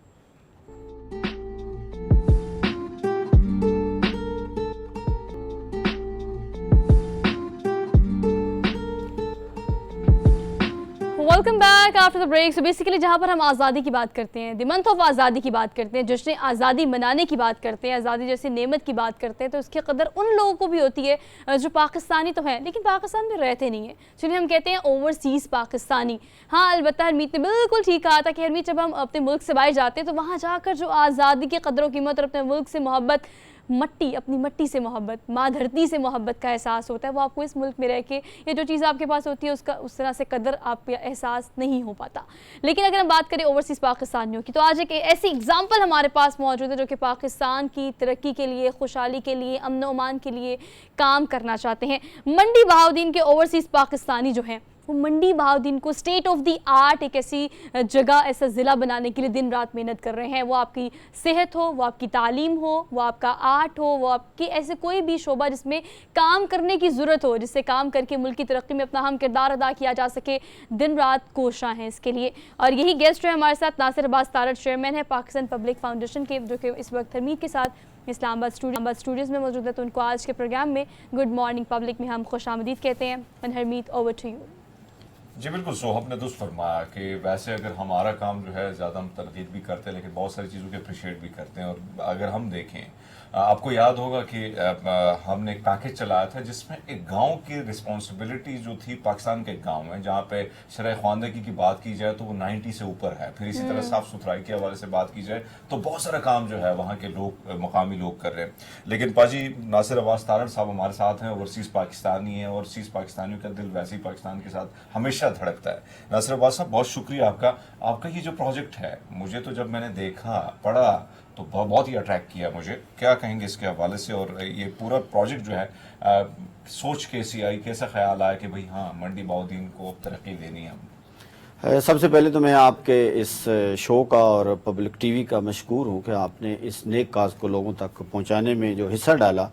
Welcome back after the break. So basically جہاں پر ہم آزادی کی بات کرتے ہیں، دی منتھ آف آزادی کی بات کرتے ہیں، جشن آزادی منانے کی بات کرتے ہیں، آزادی جیسی نعمت کی بات کرتے ہیں، تو اس کی قدر ان لوگوں کو بھی ہوتی ہے جو پاکستانی تو ہیں لیکن پاکستان میں رہتے نہیں ہیں. چلیے ہم کہتے ہیں اوورسیز پاکستانی. ہاں البتہ ہرمیت نے بالکل ٹھیک کہا تھا کہ ہرمیت جب ہم اپنے ملک سے باہر جاتے ہیں تو وہاں جا کر جو آزادی کی قدر و قیمت اور اپنے ملک سے محبت، اپنی مٹی سے محبت، ماں دھرتی سے محبت کا احساس ہوتا ہے، وہ آپ کو اس ملک میں رہ کے یہ جو چیز آپ کے پاس ہوتی ہے اس کا اس طرح سے قدر آپ کا احساس نہیں ہو پاتا. لیکن اگر ہم بات کریں اوورسیز پاکستانیوں کی تو آج ایک ایسی اگزامپل ہمارے پاس موجود ہے جو کہ پاکستان کی ترقی کے لیے، خوشحالی کے لیے، امن و امان کے لیے کام کرنا چاہتے ہیں. منڈی بہاؤدین کے اوورسیز پاکستانی جو ہیں وہ منڈی بہاؤدین کو اسٹیٹ آف دی آرٹ ایک ایسی جگہ، ایسا ضلع بنانے کے لیے دن رات محنت کر رہے ہیں. وہ آپ کی صحت ہو، وہ آپ کی تعلیم ہو، وہ آپ کا آرٹ ہو، وہ آپ کی ایسے کوئی بھی شعبہ جس میں کام کرنے کی ضرورت ہو، جس سے کام کر کے ملک کی ترقی میں اپنا اہم کردار ادا کیا جا سکے، دن رات کوشاں ہیں اس کے لیے. اور یہی گیسٹ ہے ہمارے ساتھ ناصر عباس تارڑ، چیئرمین ہے پاکستان پبلک فاؤنڈیشن کے، جو کہ اس وقت ہرمیت کے ساتھ اسلام آباد اسٹوڈیوز میں موجود ہے. تو ان کو آج کے پروگرام میں گڈ مارننگ پبلک میں ہم خوش آمدید کہتے ہیں. ہرمیت اوور ٹو یو. جی بالکل. سو ہم نے درست فرمایا کہ ویسے اگر ہمارا کام جو ہے زیادہ ہم تنقید بھی کرتے ہیں لیکن بہت ساری چیزوں کے اپریشیٹ بھی کرتے ہیں. اور اگر ہم دیکھیں، آپ کو یاد ہوگا کہ ہم نے ایک پیکیج چلایا تھا جس میں ایک گاؤں کی رسپانسبلٹی جو تھی، پاکستان کے گاؤں میں جہاں پہ شرح خواندگی کی بات کی جائے تو وہ 90 سے اوپر ہے. پھر اسی طرح صاف ستھرائی کے حوالے سے بات کی جائے تو بہت سارا کام جو ہے وہاں کے لوگ، مقامی لوگ کر رہے ہیں. لیکن پاجی ناصر عباس تارڑ صاحب ہمارے ساتھ ہیں، اوورسیز پاکستانی ہیں. اوورسیز پاکستانیوں کا دل ویسے ہی پاکستان کے ساتھ ہمیشہ دھڑکتا ہے. ناصر عباس صاحب بہت شکریہ آپ کا یہ جو پروجیکٹ ہے، مجھے تو جب میں نے دیکھا، پڑھا تو بہت ہی اٹریکٹ کیا مجھے. کیا کہیں گے اس کے حوالے سے؟ اور یہ پورا پروجیکٹ جو ہے سوچ کیسی آئی، کیسا خیال آیا کہ بھئی ہاں منڈی بہاؤدین کو ترقی دینی ہے ہم؟ سب سے پہلے تو میں آپ کے اس شو کا اور پبلک ٹی وی کا مشکور ہوں کہ آپ نے اس نیک کاز کو لوگوں تک پہنچانے میں جو حصہ ڈالا،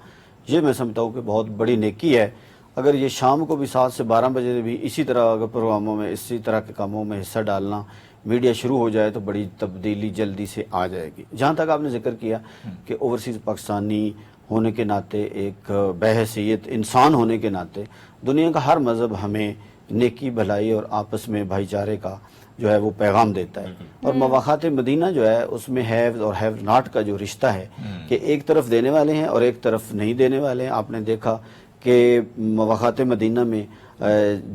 یہ میں سمجھتا ہوں کہ بہت بڑی نیکی ہے. اگر یہ شام کو بھی 7 سے 12 بجے بھی اسی طرح اگر پروگراموں میں، اسی طرح کے کاموں میں حصہ ڈالنا میڈیا شروع ہو جائے تو بڑی تبدیلی جلدی سے آ جائے گی. جہاں تک آپ نے ذکر کیا کہ اوورسیز پاکستانی ہونے کے ناطے، ایک بحیثیت انسان ہونے کے ناطے، دنیا کا ہر مذہب ہمیں نیکی، بھلائی اور آپس میں بھائی چارے کا جو ہے وہ پیغام دیتا ہے. اور مواخات مدینہ جو ہے اس میں ہیو اور ہیو ناٹ کا جو رشتہ ہے کہ ایک طرف دینے والے ہیں اور ایک طرف نہیں دینے والے ہیں. آپ نے دیکھا کہ مواخات مدینہ میں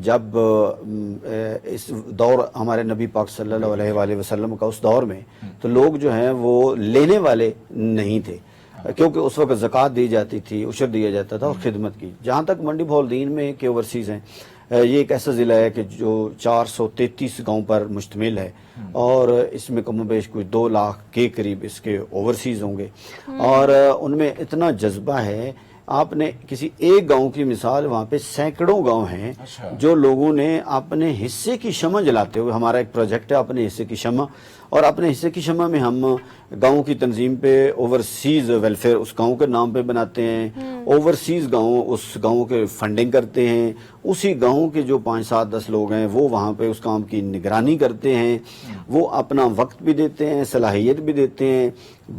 جب اس دور ہمارے نبی پاک صلی اللہ علیہ وآلہ وسلم کا اس دور میں، تو لوگ جو ہیں وہ لینے والے نہیں تھے کیونکہ اس وقت زکوٰۃ دی جاتی تھی، عشر دیا جاتا تھا اور خدمت کی. جہاں تک منڈی بہاؤدین میں کہ اوورسیز ہیں، یہ ایک ایسا ضلع ہے کہ جو 433 گاؤں پر مشتمل ہے اور اس میں کم و بیش کچھ 2 لاکھ کے قریب اس کے اوورسیز ہوں گے. اور ان میں اتنا جذبہ ہے. آپ نے کسی ایک گاؤں کی مثال، وہاں پہ سینکڑوں گاؤں ہیں جو لوگوں نے اپنے حصے کی شمع جلاتے ہوئے، ہمارا ایک پروجیکٹ ہے اپنے حصے کی شمع، اور اپنے حصے کی شمع میں ہم گاؤں کی تنظیم پہ اوورسیز ویلفیئر اس گاؤں کے نام پہ بناتے ہیں. اوورسیز گاؤں اس گاؤں کے فنڈنگ کرتے ہیں. اسی گاؤں کے جو 5 7 10 لوگ ہیں وہ وہاں پہ اس کام کی نگرانی کرتے ہیں. وہ اپنا وقت بھی دیتے ہیں، صلاحیت بھی دیتے ہیں،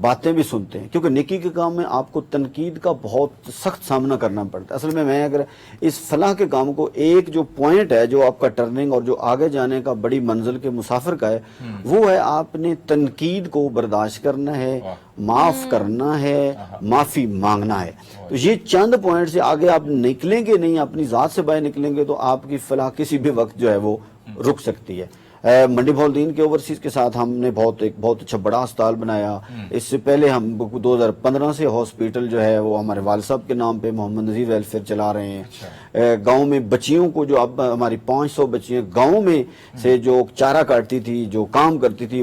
باتیں بھی سنتے ہیں. کیونکہ نیکی کے کام میں آپ کو تنقید کا بہت سخت سامنا کرنا پڑتا ہے. اصل میں اگر اس فلاح کے کام کو، ایک جو پوائنٹ ہے جو آپ کا ٹرننگ اور جو آگے جانے کا بڑی منزل کے مسافر کا ہے، وہ ہے آپ نے تنقید کو برداشت کرنا ہے، معاف کرنا ہے، معافی مانگنا ہے. تو یہ چند پوائنٹ سے آگے آپ نکلیں گے نہیں، اپنی ذات سے باہر نکلیں گے تو آپ کی فلاح کسی بھی وقت جو ہے وہ رک سکتی ہے. منڈی بہلدین کے اوورسیز کے ساتھ ہم نے بہت اچھا بڑا ہسپتال بنایا. اس سے پہلے ہم 2015 سے ہاسپٹل جو ہے وہ ہمارے والد صاحب کے نام پہ محمد نذیر ویلفیئر چلا رہے ہیں. گاؤں میں بچیوں کو جو اب ہماری 500 بچیاں گاؤں میں سے جو چارہ کاٹتی تھی, جو کام کرتی تھی,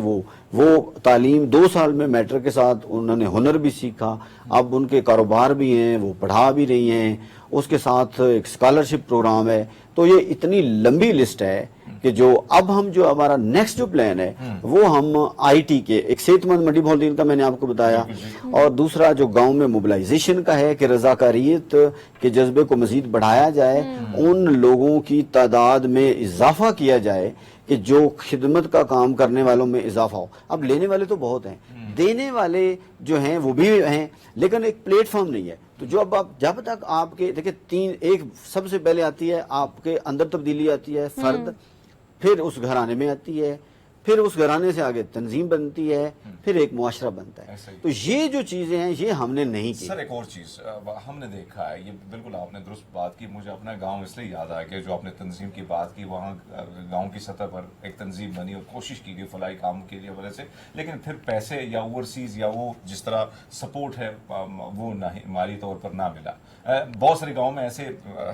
وہ تعلیم 2 سال میں میٹرک کے ساتھ انہوں نے ہنر بھی سیکھا. اب ان کے کاروبار بھی ہیں, وہ پڑھا بھی رہی ہیں. اس کے ساتھ ایک اسکالرشپ پروگرام ہے. تو یہ اتنی لمبی لسٹ ہے کہ جو اب ہم جو ہمارا نیکسٹ جو پلان ہے وہ ہم آئی ٹی کے, ایک صحت مند منڈی بہلدین کا میں نے آپ کو بتایا, اور دوسرا جو گاؤں میں موبلائزیشن کا ہے کہ رضاکاریت کے جذبے کو مزید بڑھایا جائے, ان لوگوں کی تعداد میں اضافہ کیا جائے کہ جو خدمت کا کام کرنے والوں میں اضافہ ہو. اب لینے والے تو بہت ہیں, دینے والے جو ہیں وہ بھی ہیں, لیکن ایک پلیٹ فارم نہیں ہے. تو جب تک آپ کے دیکھیں ایک سب سے پہلے آتی ہے آپ کے اندر تبدیلی آتی ہے, فرد, پھر اس گھرانے میں آتی ہے, پھر اس گھرانے سے آگے تنظیم بنتی ہے, پھر ایک معاشرہ بنتا ہے. تو یہ جو چیزیں ہیں یہ ہم نے نہیں کی. سر ایک اور چیز ہم نے دیکھا ہے, یہ بالکل آپ نے درست بات کی. مجھے اپنا گاؤں اس لیے یاد آیا کہ جو آپ نے تنظیم کی بات کی, وہاں گاؤں کی سطح پر ایک تنظیم بنی اور کوشش کی گئی فلاحی کام کے لیے وجہ سے, لیکن پھر پیسے یا اوورسیز یا وہ جس طرح سپورٹ ہے وہ مالی طور پر نہ ملا. بہت سارے گاؤں میں ایسے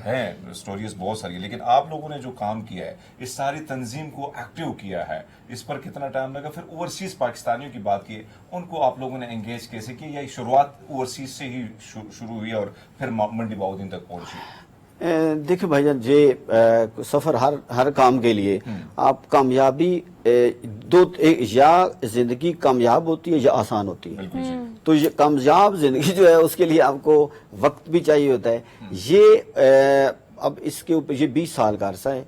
ہیں سٹوریز بہت ساری, لیکن آپ لوگوں نے جو کام کیا ہے, اس ساری تنظیم کو ایکٹیو کیا ہے, اس پر کتنا ٹائم لگا؟ پھر اوورسیز پاکستانیوں کی بات کی, ان کو آپ لوگوں نے انگیج کیسے کی, یا شروعات اوورسیز سے ہی شروع ہوئی اور پھر منڈی بہلدین تک پہنچی؟ دیکھیں بھائی جان, یہ سفر ہر کام کے لیے آپ کامیابی یا زندگی کامیاب ہوتی ہے یا آسان ہوتی ہے. تو یہ کامیاب زندگی جو ہے اس کے لیے آپ کو وقت بھی چاہیے ہوتا ہے. یہ اب اس کے اوپر یہ 20 سال کا عرصہ ہے,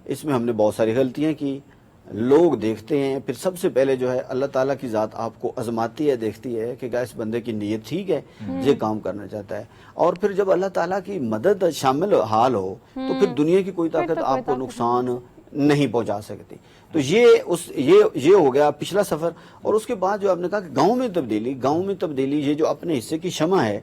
اس میں ہم نے بہت ساری غلطیاں کی. لوگ دیکھتے ہیں, پھر سب سے پہلے جو ہے اللہ تعالیٰ کی ذات آپ کو آزماتی ہے, دیکھتی ہے کہ اس بندے کی نیت ٹھیک ہے, یہ کام کرنا چاہتا ہے. اور پھر جب اللہ تعالیٰ کی مدد شامل حال ہو تو پھر دنیا کی کوئی طاقت آپ کو نقصان نہیں پہنچا سکتی. تو یہ ہو گیا پچھلا سفر. اور اس کے بعد جو آپ نے کہا کہ گاؤں میں تبدیلی یہ جو اپنے حصے کی شمع ہے,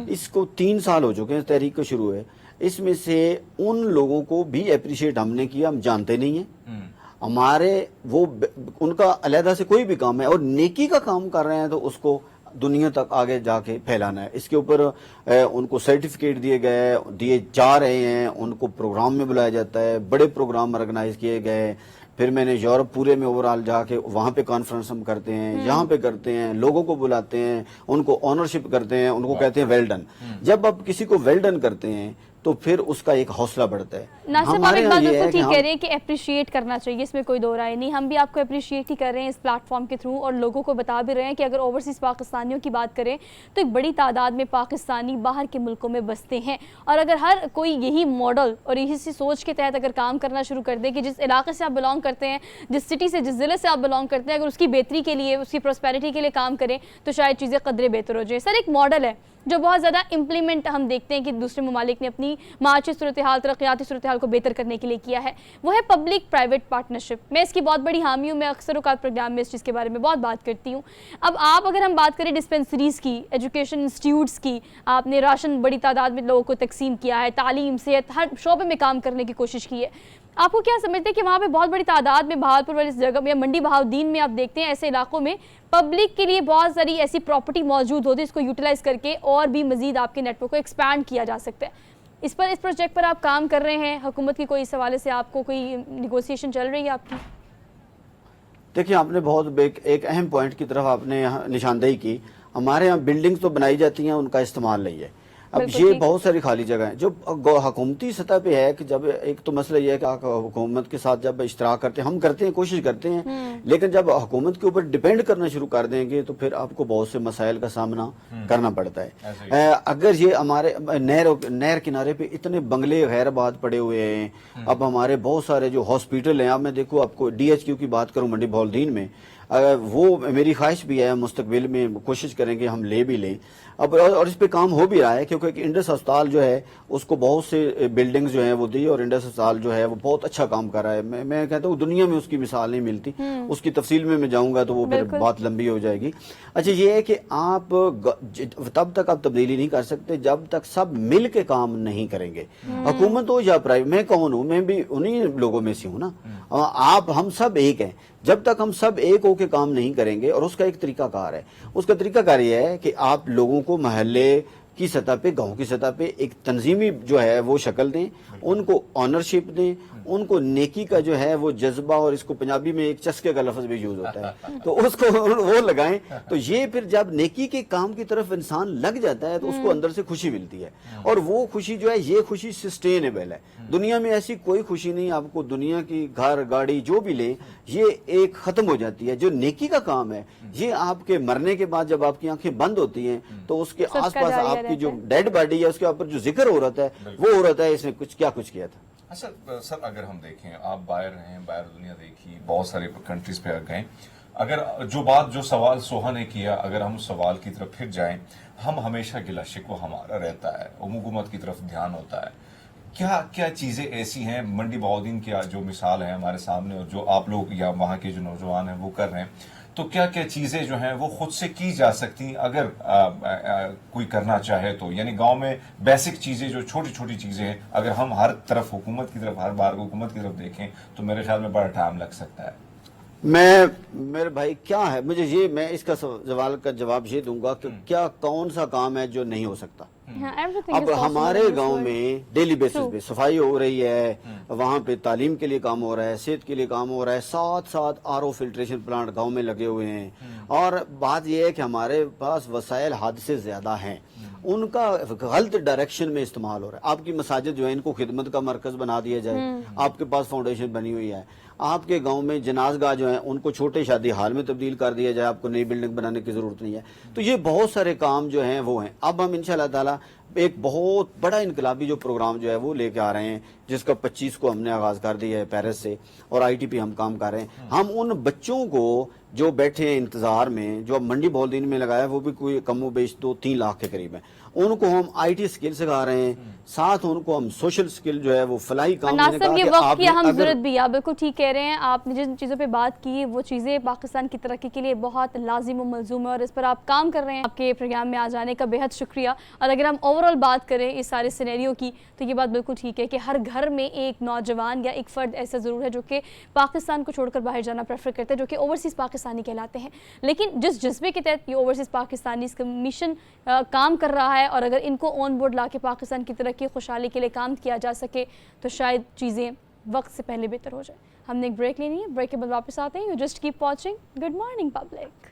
اس کو 3 سال ہو چکے ہیں تحریک کو شروع ہے. اس میں سے ان لوگوں کو بھی اپریشیٹ ہم نے کیا, ہم جانتے نہیں ہیں. ہمارے ان کا علیحدہ سے کوئی بھی کام ہے اور نیکی کا کام کر رہے ہیں تو اس کو دنیا تک آگے جا کے پھیلانا ہے. اس کے اوپر ان کو سرٹیفکیٹ دیے جا رہے ہیں, ان کو پروگرام میں بلایا جاتا ہے, بڑے پروگرام آرگنائز کیے گئے. پھر میں نے یورپ پورے میں اوورآل جا کے وہاں پہ کانفرنس ہم کرتے ہیں, یہاں پہ کرتے ہیں, لوگوں کو بلاتے ہیں, ان کو آنرشپ کرتے ہیں, ان کو کہتے ہیں ویل ڈن. جب آپ کسی کو ویل ڈن کرتے ہیں تو پھر اس کا ایک حوصلہ بڑھتا ہے. ناصر آپ ایک بات بالکل ٹھیک کہہ رہے ہیں کہ اپریشیٹ کرنا چاہیے, اس میں کوئی دو رائے نہیں. ہم بھی آپ کو اپریشیٹ ہی کر رہے ہیں اس پلیٹ فارم کے تھرو, اور لوگوں کو بتا بھی رہے ہیں کہ اگر اوورسیز پاکستانیوں کی بات کریں تو ایک بڑی تعداد میں پاکستانی باہر کے ملکوں میں بستے ہیں. اور اگر ہر کوئی یہی ماڈل اور یہی سی سوچ کے تحت اگر کام کرنا شروع کر دے کہ جس علاقے سے آپ بلانگ کرتے ہیں, جس سٹی سے, جس ضلع سے آپ بلانگ کرتے ہیں, اگر اس کی بہتری کے لیے, اس کی پراسپیرٹی کے لیے کام کریں تو شاید چیزیں قدرے بہتر ہو جائیں. سر ایک ماڈل ہے جو بہت زیادہ امپلیمنٹ ہم دیکھتے ہیں کہ دوسرے ممالک نے اپنی معاشی صورتحال, ترقیاتی صورتحال کو بہتر کرنے کے لیے کیا ہے, وہ ہے پبلک پرائیویٹ پارٹنرشپ. میں اس کی بہت بڑی حامی ہوں, میں اکثر اوقات پروگرام میں اس چیز کے بارے میں بہت بات کرتی ہوں. اب آپ اگر ہم بات کریں ڈسپینسریز کی, ایجوکیشن انسٹیٹیوٹس کی, آپ نے راشن بڑی تعداد میں لوگوں کو تقسیم کیا ہے, تعلیم, صحت, ہر شعبے میں کام کرنے کی کوشش کی ہے. آپ کو کیا سمجھتے ہیں کہ وہاں پہ بہت بڑی تعداد میں بہاولپور والی جگہ میں یا منڈی بہاؤالدین میں آپ دیکھتے ہیں ایسے علاقوں میں پبلک کے لیے بہت ساری ایسی پراپرٹی موجود ہوتی ہے, اس کو یوٹیلائز کر کے اور بھی مزید آپ کے نیٹ ورک کو ایکسپینڈ کیا جا سکتا ہے. اس پروجیکٹ پر آپ کام کر رہے ہیں, حکومت کی کوئی اس حوالے سے آپ کو کوئی نیگوسیشن چل رہی ہے آپ کی؟ دیکھیں, آپ نے بہت ایک اہم پوائنٹ کی طرف آپ نے نشاندہی کی. ہمارے یہاں بلڈنگز تو بنائی جاتی ہیں, ان کا استعمال نہیں ہے. اب یہ بہت ساری خالی جگہ ہیں جو حکومتی سطح پہ ہے کہ جب ایک تو مسئلہ یہ ہے کہ حکومت کے ساتھ جب اشتراک کرتے ہیں, ہم کرتے ہیں, کوشش کرتے ہیں, لیکن جب حکومت کے اوپر ڈیپینڈ کرنا شروع کر دیں گے تو پھر آپ کو بہت سے مسائل کا سامنا کرنا پڑتا ہے. اگر یہ ہمارے نہر کنارے پہ اتنے بنگلے غیر آباد پڑے ہوئے ہیں, اب ہمارے بہت سارے جو ہاسپٹل ہیں, اب میں دیکھو آپ کو DHQ کی بات کروں منڈی بہاؤالدین میں, وہ میری خواہش بھی ہے مستقبل میں کوشش کریں کہ ہم لے بھی لیں اب، اور اس پہ کام ہو بھی رہا ہے، کیونکہ انڈس ہسپتال جو ہے اس کو بہت سے بلڈنگز جو ہیں وہ دی، اور انڈس ہسپتال جو ہے وہ بہت اچھا کام کر رہا ہے. میں کہتا ہوں دنیا میں اس کی مثال نہیں ملتی. اس کی تفصیل میں جاؤں گا تو وہ پھر بات لمبی ہو جائے گی. اچھا یہ ہے کہ آپ تب تک آپ تبدیلی نہیں کر سکتے جب تک سب مل کے کام نہیں کریں گے. حکومت ہو یا پرائیویٹ، میں کون ہوں، میں بھی انہی لوگوں میں سے ہوں نا. آپ ہم سب ایک ہیں. جب تک ہم سب ایک ہو کے کام نہیں کریں گے، اور اس کا ایک طریقہ کار ہے. اس کا طریقہ کار یہ ہے کہ آپ لوگوں کو محلے کی سطح پہ، گاؤں کی سطح پہ ایک تنظیمی جو ہے وہ شکل دیں، ان کو آنرشپ دیں، ان کو نیکی کا جو ہے وہ جذبہ، اور اس کو پنجابی میں ایک چسکے کا لفظ بھی یوز ہوتا ہے تو اس کو وہ لگائیں. تو یہ پھر جب نیکی کے کام کی طرف انسان لگ جاتا ہے تو اس کو اندر سے خوشی ملتی ہے، اور وہ خوشی جو ہے یہ خوشی سسٹینیبل ہے. دنیا میں ایسی کوئی خوشی نہیں آپ کو دنیا کی گھر گاڑی جو بھی لیں یہ ایک ختم ہو جاتی ہے. جو نیکی کا کام ہے یہ آپ کے مرنے کے بعد جب آپ کی آنکھیں بند ہوتی ہیں تو اس کے آس پاس آپ کی جو ڈیڈ باڈی ہے اس کے اوپر جو ذکر ہو رہا ہے وہ ہو رہا ہے اس نے کیا کچھ کیا تھا. اچھا سر، اگر ہم دیکھیں، آپ باہر ہیں، باہر دنیا دیکھی، بہت سارے کنٹریز پہ گئے، اگر جو سوال سوہا نے کیا، اگر ہم اس سوال کی طرف پھر جائیں، ہم ہمیشہ گلہ شکوہ ہمارا رہتا ہے، حکومت کی طرف دھیان ہوتا ہے. کیا چیزیں ایسی ہیں، منڈی بہاؤدین کی جو مثال ہے ہمارے سامنے، اور جو آپ لوگ یا وہاں کے جو نوجوان ہیں وہ کر رہے ہیں، تو کیا چیزیں جو ہیں وہ خود سے کی جا سکتی ہیں اگر کوئی کرنا چاہے تو؟ یعنی گاؤں میں بیسک چیزیں جو چھوٹی چھوٹی چیزیں ہیں، اگر ہم ہر طرف حکومت کی طرف، ہر بار حکومت کی طرف دیکھیں تو میرے خیال میں بڑا ٹائم لگ سکتا ہے. میرے بھائی کیا ہے، میں اس کا سوال کا جواب یہ دوں گا کہ کیا کون سا کام ہے جو نہیں ہو سکتا. اب ہمارے گاؤں میں ڈیلی بیسس پہ صفائی ہو رہی ہے، وہاں پہ تعلیم کے لیے کام ہو رہا ہے، صحت کے لیے کام ہو رہا ہے، ساتھ ساتھ RO فلٹریشن پلانٹ گاؤں میں لگے ہوئے ہیں. اور بات یہ ہے کہ ہمارے پاس وسائل حد سے زیادہ ہیں، ان کا غلط ڈائریکشن میں استعمال ہو رہا ہے. آپ کی مساجد جو ہے ان کو خدمت کا مرکز بنا دیا جائے، آپ کے پاس فاؤنڈیشن بنی ہوئی ہے. آپ کے گاؤں میں جناز گاہ جو ہیں ان کو چھوٹے شادی ہال میں تبدیل کر دیا جائے، آپ کو نئی بلڈنگ بنانے کی ضرورت نہیں ہے. تو یہ بہت سارے کام جو ہیں وہ ہیں. اب ہم انشاءاللہ تعالیٰ ایک بہت بڑا انقلابی جو پروگرام جو ہے وہ لے کے آ رہے ہیں، جس کا 25 کو ہم نے آغاز کر دیا ہے پیرس سے، اور ITP ہم کام کر رہے ہیں. ہم ان بچوں کو جو بیٹھے ہیں انتظار میں، جو اب منڈی بہاؤدین میں لگایا وہ بھی کوئی کم و بیش 2-3 لاکھ کے قریب ہیں، ان کو ہم IT سکل سکھا رہے ہیں، ساتھ ان کو ہم سوشل سکل جو ہے وہ فلاحی کام. مناسب یہ وقت کی اہم ضرورت بھی ہے. آپ بالکل ٹھیک کہہ رہے ہیں. آپ نے جن چیزوں پہ بات کی وہ چیزیں پاکستان کی ترقی کے لیے بہت لازم و ملزوم ہے، اور اس پر آپ کام کر رہے ہیں. آپ کے پروگرام میں آ جانے کا بے حد شکریہ. اور اگر ہم اوور آل بات کریں اس سارے سینیریو کی تو یہ بات بالکل ٹھیک ہے کہ ہر گھر میں ایک نوجوان یا ایک فرد ایسا ضرور ہے جو کہ پاکستان کو چھوڑ کر باہر جانا پریفر کرتے ہیں، جو کہ اوورسیز پاکستانی کہلاتے ہیں. لیکن جس جذبے کے تحت یہ اوورسیز پاکستانی کمیشن کام کر رہا ہے، اور اگر ان کو آن بورڈ لا کے پاکستان کی ترقی خوشحالی کے لیے کام کیا جا سکے تو شاید چیزیں وقت سے پہلے بہتر ہو جائے. ہم نے ایک بریک لینی ہے، بریک کے بعد واپس آتے ہیں. You just keep watching good morning public.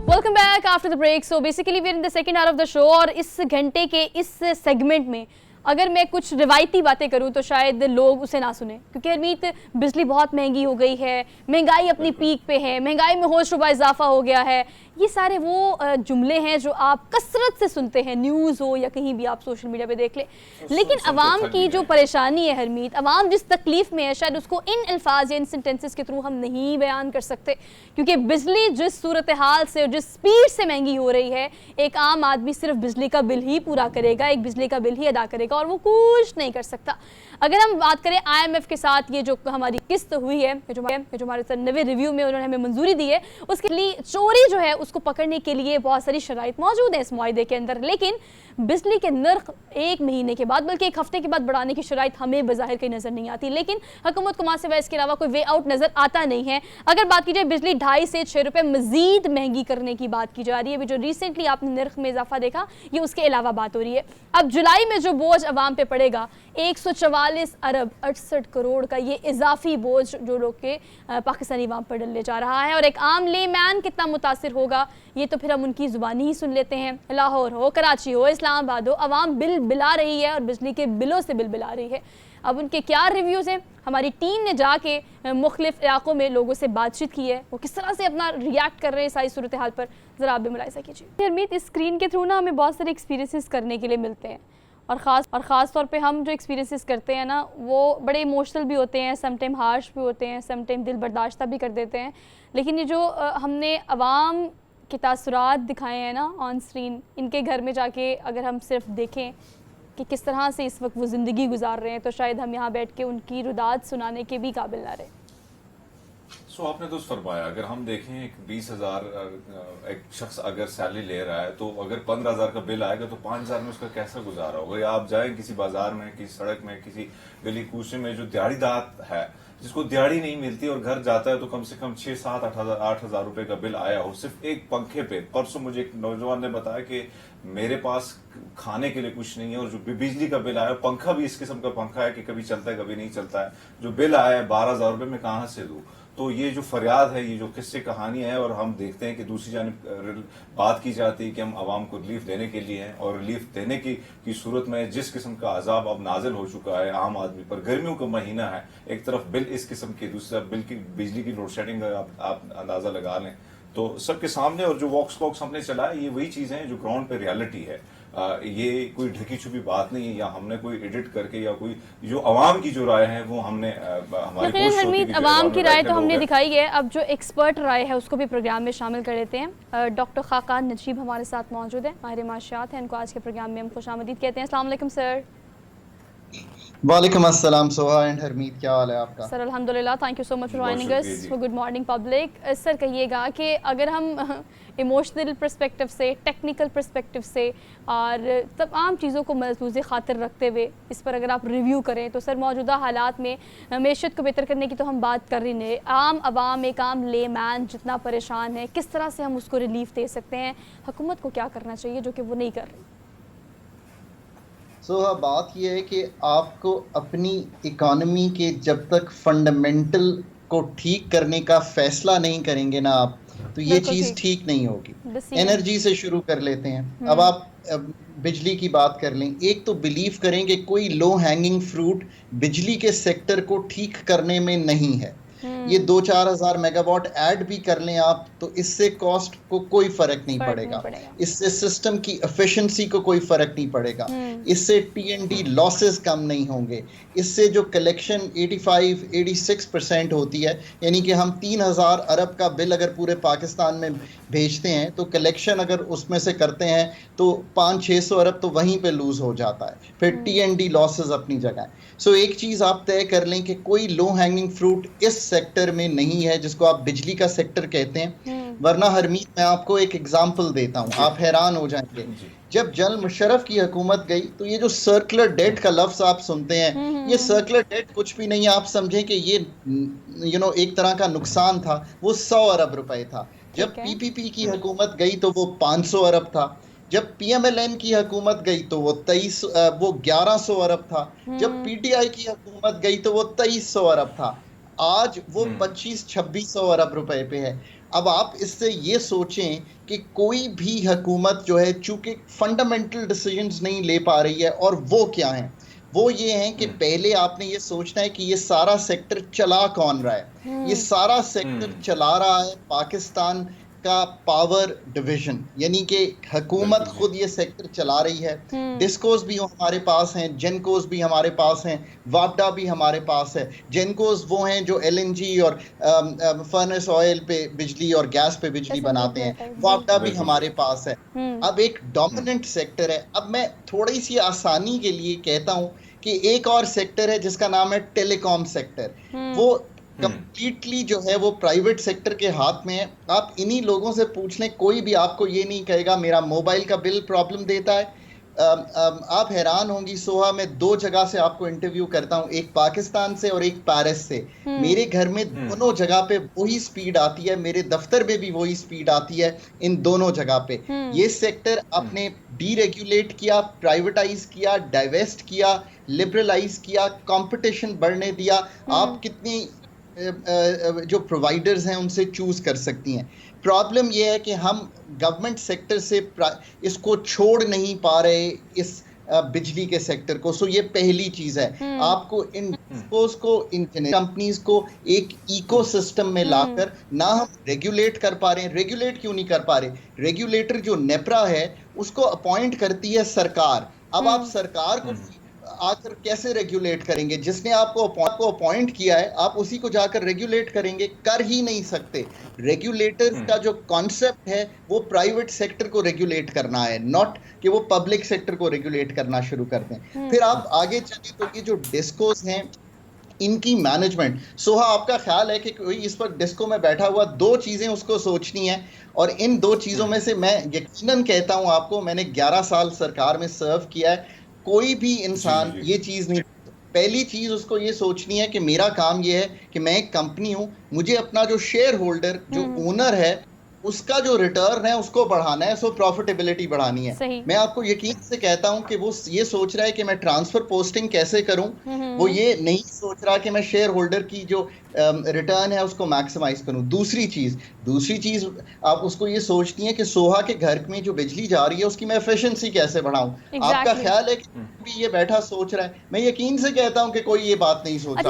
Welcome back after the break. So basically we are in the second hour of the show, اور اس گھنٹے کے اس سیگمنٹ میں اگر میں کچھ روایتی باتیں کروں تو شاید لوگ اسے نہ سنیں، کیونکہ ہرمیت بجلی بہت مہنگی ہو گئی ہے، مہنگائی اپنی پیک پہ ہے، مہنگائی میں ہوش ربا اضافہ ہو گیا ہے. یہ سارے وہ جملے ہیں جو آپ کثرت سے سنتے ہیں، نیوز ہو یا کہیں بھی آپ سوشل میڈیا پہ دیکھ لیں. لیکن عوام کی جو پریشانی ہے ہرمیت، عوام جس تکلیف میں ہے، شاید اس کو ان الفاظ یا ان سینٹنسز کے تھرو ہم نہیں بیان کر سکتے. کیونکہ بجلی جس صورتحال سے اور جس سپیڈ سے مہنگی ہو رہی ہے، ایک عام آدمی صرف بجلی کا بل ہی پورا کرے گا، ایک بجلی کا بل ہی ادا کرے گا، اور وہ کچھ نہیں کر سکتا. اگر ہم بات کریں IMF کے ساتھ یہ جو ہماری قسط ہوئی ہے، جو ہمارے ساتھ 90 ریویو میں انہوں نے ہمیں منظوری دی ہے، اس کے لیے چوری جو ہے اس کو پکڑنے کے لیے بہت ساری شرائط موجود ہیں اس معاہدے کے اندر. لیکن بجلی کے نرخ 1 مہینے کے بعد بلکہ 1 ہفتے کے بعد بڑھانے کی شرائط ہمیں بظاہر کہیں نظر نہیں آتی. لیکن حکومت کو سوائے اس کے علاوہ کوئی وے آؤٹ نظر آتا نہیں ہے. اگر بات کی جائے بجلی 2.5 سے 6 روپے مزید مہنگی کرنے کی بات کی جا رہی ہے. ابھی جو ریسنٹلی آپ نے نرخ میں اضافہ دیکھا یہ اس کے علاوہ بات ہو رہی ہے. اب جولائی میں جو بوجھ عوام پہ پڑے گا 144 ارب 68 کروڑ کا یہ اضافی بوجھ جو لوگ کے پاکستانی عوام پر ڈلنے جا رہا ہے. اور ایک عام لے مین کتنا متاثر ہوگا ہوگا یہ تو پھر ہم ان کی زبانی ہی سن لیتے ہیں. لاہور ہو, کراچی ہو, اسلام آباد ہو, عوام بل بلا رہی ہے اور بجلی کے بلوں سے بل بلا رہی ہے. اب ان کے کیا ریویوز ہیں؟ ہماری ٹیم نے جا کے مختلف علاقوں میں لوگوں سے بات چیت کی ہے, وہ کس طرح سے اپنا ریئیکٹ کر رہے ہیں ساری صورتحال پر, ذرا آپ بھی ملاحظہ کیجیے. ہرمیت, اس اسکرین کے تھرو نا ہمیں بہت سارے ایکسپیرینسز کرنے کے لیے ملتے ہیں, اور خاص طور پہ ہم جو ایکسپیرینسز کرتے ہیں نا وہ بڑے ایموشنل بھی ہوتے ہیں, سم ٹائم ہارش بھی ہوتے ہیں, سم ٹائم دل برداشتہ بھی کر دیتے ہیں. لیکن یہ جو ہم نے عوام کے تاثرات دکھائے ہیں نا آن اسکرین, ان کے گھر میں جا کے اگر ہم صرف دیکھیں کہ کس طرح سے اس وقت وہ زندگی گزار رہے ہیں تو شاید ہم یہاں بیٹھ کے ان کی رداد سنانے کے بھی قابل نہ رہے. سو آپ نے تو فرمایا, اگر ہم دیکھیں 20,000 ایک شخص اگر سیلری لے رہا ہے تو اگر 15,000 کا بل آئے گا تو 5,000 میں اس کا کیسا گزارا ہوگا. یا آپ جائیں کسی بازار میں, کسی سڑک میں, کسی گلی کوچے میں جو دیہڑی دار ہے جس کو دیہڑی نہیں ملتی اور گھر جاتا ہے تو کم سے کم 6-7-8,000 روپے کا بل آیا ہو صرف ایک پنکھے پہ. پرسوں مجھے ایک نوجوان نے بتایا کہ میرے پاس کھانے کے لیے کچھ نہیں ہے اور جو بجلی کا بل آیا, پنکھا بھی اس قسم کا پنکھا ہے کہ کبھی چلتا ہے کبھی نہیں چلتا ہے, جو بل آیا ہے 12,000 روپے میں کہاں سے دوں. تو یہ جو فریاد ہے, یہ جو قصے کہانی ہے, اور ہم دیکھتے ہیں کہ دوسری جانب بات کی جاتی ہے کہ ہم عوام کو ریلیف دینے کے لیے ہیں, اور ریلیف دینے کی صورت میں جس قسم کا عذاب اب نازل ہو چکا ہے عام آدمی پر, گرمیوں کا مہینہ ہے, ایک طرف بل اس قسم کے, دوسرا بل کی بجلی کی لوڈ شیڈنگ آپ اندازہ لگا لیں. تو سب کے سامنے, اور جو واکس ہم نے چلائے یہ وہی چیزیں ہیں جو گراؤنڈ پہ ریالٹی ہے. یہ کوئی ڈھکی چھپی بات نہیں ہے, یا ہم نے کوئی ایڈٹ کر کے, یا کوئی جو عوام کی جو رائے ہے وہ ہم نے ہماری کوشش ہوتی ہے کہ عوام کی رائے تو ہم نے دکھائی ہے. اب جو ایکسپرٹ رائے ہے اس کو بھی پروگرام میں شامل کر لیتے ہیں. ڈاکٹر خاقان نجیب ہمارے ساتھ موجود ہیں, ماہر معاشیات ہیں, ان کو آج کے پروگرام میں ہم خوش آمدید کہتے ہیں. السلام علیکم سر. وعلیکم السلام سوہا اینڈ ہرمیت, کیا حال ہے آپ کا؟ سر الحمدللہ, thank you so much for joining us. Good morning public. Sir کہیے گا کہ اگر ہم ایموشنل پرسپیکٹو سے, ٹیکنیکل پرسپیکٹو سے اور تمام چیزوں کو ملحوظ خاطر رکھتے ہوئے اس پر اگر آپ ریویو کریں تو سر موجودہ حالات میں معیشت کو بہتر کرنے کی تو ہم بات کر رہی ہیں, عام عوام, ایک عام لے مین جتنا پریشان ہے, کس طرح سے ہم اس کو ریلیف دے سکتے ہیں, حکومت کو کیا کرنا چاہیے جو کہ وہ نہیں کر رہی؟ سوہا بات یہ ہے کہ آپ کو اپنی اکانومی کے جب تک فنڈامنٹل کو ٹھیک کرنے کا فیصلہ نہیں کریں گے نا آپ, تو یہ چیز ٹھیک نہیں ہوگی. انرجی سے شروع کر لیتے ہیں. اب آپ بجلی کی بات کر لیں, ایک تو بلیو کریں کہ کوئی لو ہینگنگ فروٹ بجلی کے سیکٹر کو ٹھیک کرنے میں نہیں ہے. یہ 2-4 ہزار میگا واٹ ایڈ بھی کر لیں آپ تو اس سے کاسٹ کو کوئی فرق نہیں پڑے گا, اس سے سسٹم کی ایفیشنسی کو کوئی فرق نہیں پڑے گا, اس سے TND لاسز کم نہیں ہوں گے, اس سے جو کلیکشن 85-86% ہوتی ہے, یعنی کہ ہم 3,000 ارب کا بل اگر پورے پاکستان میں بھیجتے ہیں تو کلیکشن اگر اس میں سے کرتے ہیں تو 500-600 ارب تو وہیں پہ لوز ہو جاتا ہے. پھر TND لاسز اپنی جگہ ہے. سو ایک چیز آپ طے کر لیں کہ کوئی لو ہینگنگ فروٹ اس سیکٹر میں نہیں ہے جس کو آپ بجلی کا سیکٹر کہتے ہیں. ورنہ ہرمیت, میں آپ کو ایک ایگزامپل دیتا ہوں, آپ حیران ہو جائیں گے. جب جنرل مشرف کی حکومت گئی تو یہ جو سرکولر ڈیٹ کا لفظ آپ سنتے ہیں, یہ سرکولر ڈیٹ کچھ بھی نہیں ہے. آپ سمجھیں کہ یہ ایک طرح کا نقصان تھا, وہ 100 ارب روپے تھا. جب PPP کی حکومت گئی تو وہ 500 ارب تھا. جب PMLN کی حکومت گئی تو وہ 1100 ارب تھا. جب PTI کی حکومت گئی تو وہ 2300 ارب تھا. آج وہ 2500-2600 ارب روپے پہ ہے. اب آپ اس سے یہ سوچیں کہ کوئی بھی حکومت جو ہے چونکہ فنڈامنٹل ڈیسیجنز نہیں لے پا رہی ہے, اور وہ کیا ہیں, وہ یہ ہیں کہ پہلے آپ نے یہ سوچنا ہے کہ یہ سارا سیکٹر چلا کون رہا ہے. یہ سارا سیکٹر چلا رہا ہے پاکستان کا پاور ڈویژن, یعنی کہ حکومت خود یہ سیکٹر چلا رہی ہے. ڈسکوز بھی ہمارے پاس ہیں, جینکوز بھی ہمارے پاس ہیں, واپڈا بھی ہمارے پاس ہے. جینکوز وہ ہیں جو LNG اور فرنس آئل پہ بجلی اور گیس پہ بجلی بناتے ہیں, واپڈا بھی ہمارے پاس ہے. اب ایک ڈومیننٹ سیکٹر ہے. اب میں تھوڑی سی آسانی کے لیے کہتا ہوں کہ ایک اور سیکٹر ہے جس کا نام ہے ٹیلی کام سیکٹر. وہ کمپلیٹلی جو ہے وہ پرائیویٹ سیکٹر کے ہاتھ میں ہے. آپ انہی لوگوں سے پوچھ لیں, کوئی بھی آپ کو یہ نہیں کہے گا میرا موبائل کا بل پرابلم دیتا ہے. آپ حیران ہوں گی سوہا, میں 2 جگہ سے آپ کو انٹرویو کرتا ہوں, ایک پاکستان سے اور ایک پیرس سے. میرے گھر میں دونوں جگہ پہ وہی سپیڈ آتی ہے, میرے دفتر میں بھی وہی سپیڈ آتی ہے, ان دونوں جگہ پہ. یہ سیکٹر آپ نے ڈی ریگولیٹ کیا, پرائیویٹائز کیا, ڈائیویسٹ کیا, لبرلائز کیا, کمپٹیشن بڑھنے دیا. آپ کتنی جو پرووائڈرز ہیں ان سے چوز کر سکتی ہیں. پرابلم یہ ہے کہ ہم گورنمنٹ سیکٹر سے اس کو چھوڑ نہیں پا رہے اس بجلی کے سیکٹر کو. سو یہ پہلی چیز ہے, آپ کو ان ڈسپوز کو, ان کمپنیز کو ایک ایکو سسٹم میں لا کر نہ ہم ریگولیٹ کر پا رہے ہیں. ریگولیٹ کیوں نہیں کر پا رہے؟ ریگولیٹر جو نیپرا ہے اس کو اپوائنٹ کرتی ہے سرکار. اب آپ سرکار کو آ کر کیسے ریگولیٹ کریں گے؟ جس نے آپ کو اپوائنٹ کیا ہے آپ اسی کو جا کر ریگولیٹ کریں گے؟ کر ہی نہیں سکتے. ریگولیٹر کا جو کانسیپٹ ہے وہ پرائیویٹ سیکٹر کو ریگولیٹ کرنا ہے, ناٹ کہ وہ پبلک سیکٹر کو ریگولیٹ کرنا شروع کر دیں. پھر آپ آگے چلیں تو یہ جو ڈسکوز ہیں ان کی مینجمنٹ. سوہا آپ کا خیال ہے کہ کوئی اس وقت ڈسکو میں بیٹھا ہوا 2 چیزیں اس کو سوچنی ہیں, اور ان 2 چیزوں میں سے میں یقیناً کہتا ہوں آپ کو, میں نے 11 سال سرکار میں سرو کیا ہے, کوئی بھی انسان یہ چیز نہیں. پہلی چیز اس کو یہ سوچنی ہے کہ میرا کام یہ ہے کہ میں ایک کمپنی ہوں, مجھے اپنا جو شیئر ہولڈر جو اونر ہے اس کا جو ریٹرن ہے اس کو بڑھانا ہے, سو پروفیٹیبلٹی بڑھانی ہے. میں آپ کو یقین سے کہتا ہوں کہ وہ یہ سوچ رہا ہے کہ میں ٹرانسفر پوسٹنگ کیسے کروں, وہ یہ نہیں سوچ رہا کہ میں شیئر ہولڈر کی جو ریٹرن ہے اس کو میکسیمائز کروں. دوسری چیز آپ اس کو یہ سوچتی ہیں کہ سوہا کے گھر میں جو بجلی جا رہی ہے اس کی میں ایفیشنسی کیسے بڑھاؤں. آپ کا خیال ہے کہ بھی یہ بیٹھا سوچ رہا ہے؟ میں یقین سے کہتا ہوں کہ کوئی یہ بات نہیں سوچا.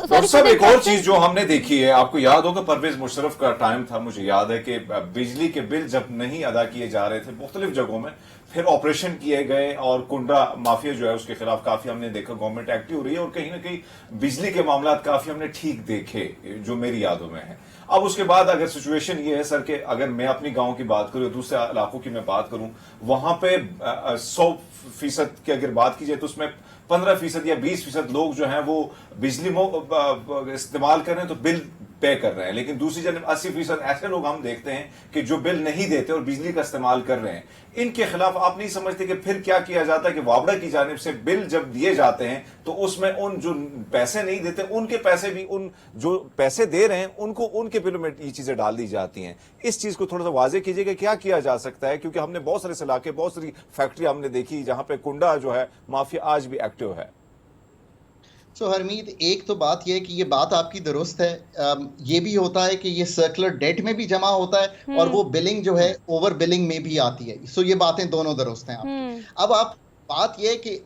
اور سب ایک اور چیز جو ہم نے دیکھی ہے, آپ کو یاد ہوگا پرویز مشرف کا ٹائم تھا, مجھے یاد ہے کہ بجلی کے بل جب نہیں ادا کیے جا رہے تھے مختلف جگہوں میں, پھر آپریشن کیے گئے اور کنڈا مافیا جو ہے اس کے خلاف کافی ہم نے دیکھا گورنمنٹ ایکٹیو ہو رہی ہے, اور کہیں نہ کہیں بجلی کے معاملات کافی ہم نے ٹھیک دیکھے جو میری یادوں میں ہے. اب اس کے بعد اگر سچویشن یہ ہے سر کہ اگر میں اپنی گاؤں کی بات کروں, دوسرے علاقوں کی میں بات کروں, وہاں پہ 100% کی اگر بات کی جائے تو اس میں 15% یا 20% لوگ جو ہیں وہ بجلی استعمال کر رہے ہیں تو بل پے کر رہے ہیں, لیکن دوسری جانب 80% ایسے لوگ ہم دیکھتے ہیں کہ جو بل نہیں دیتے اور بجلی کا استعمال کر رہے ہیں. ان کے خلاف آپ نہیں سمجھتے کہ پھر کیا کیا جاتا ہے کہ وابڑا کی جانب سے بل جب دیے جاتے ہیں تو اس میں ان جو پیسے نہیں دیتے ان کے پیسے بھی, ان جو پیسے دے رہے ہیں ان کو ان کے بلوں میں یہ چیزیں ڈال دی جاتی ہیں. اس چیز کو تھوڑا سا واضح کیجئے کہ کیا کیا جا سکتا ہے, کیونکہ ہم نے بہت سارے علاقے, بہت ساری فیکٹری ہم نے دیکھی جہاں پہ کنڈا جو ہے مافیا آج بھی ایکٹیو ہے. سو حرمید, ایک تو بات یہ ہے کہ یہ بات آپ کی درست ہے, یہ بھی ہوتا ہے کہ یہ سرکولر ڈیٹ میں بھی جمع ہوتا ہے اور وہ بلنگ جو ہے اوور بلنگ میں بھی آتی ہے. سو یہ باتیں دونوں درست ہیں آپ کی. اب آپ بات یہ ہے کہ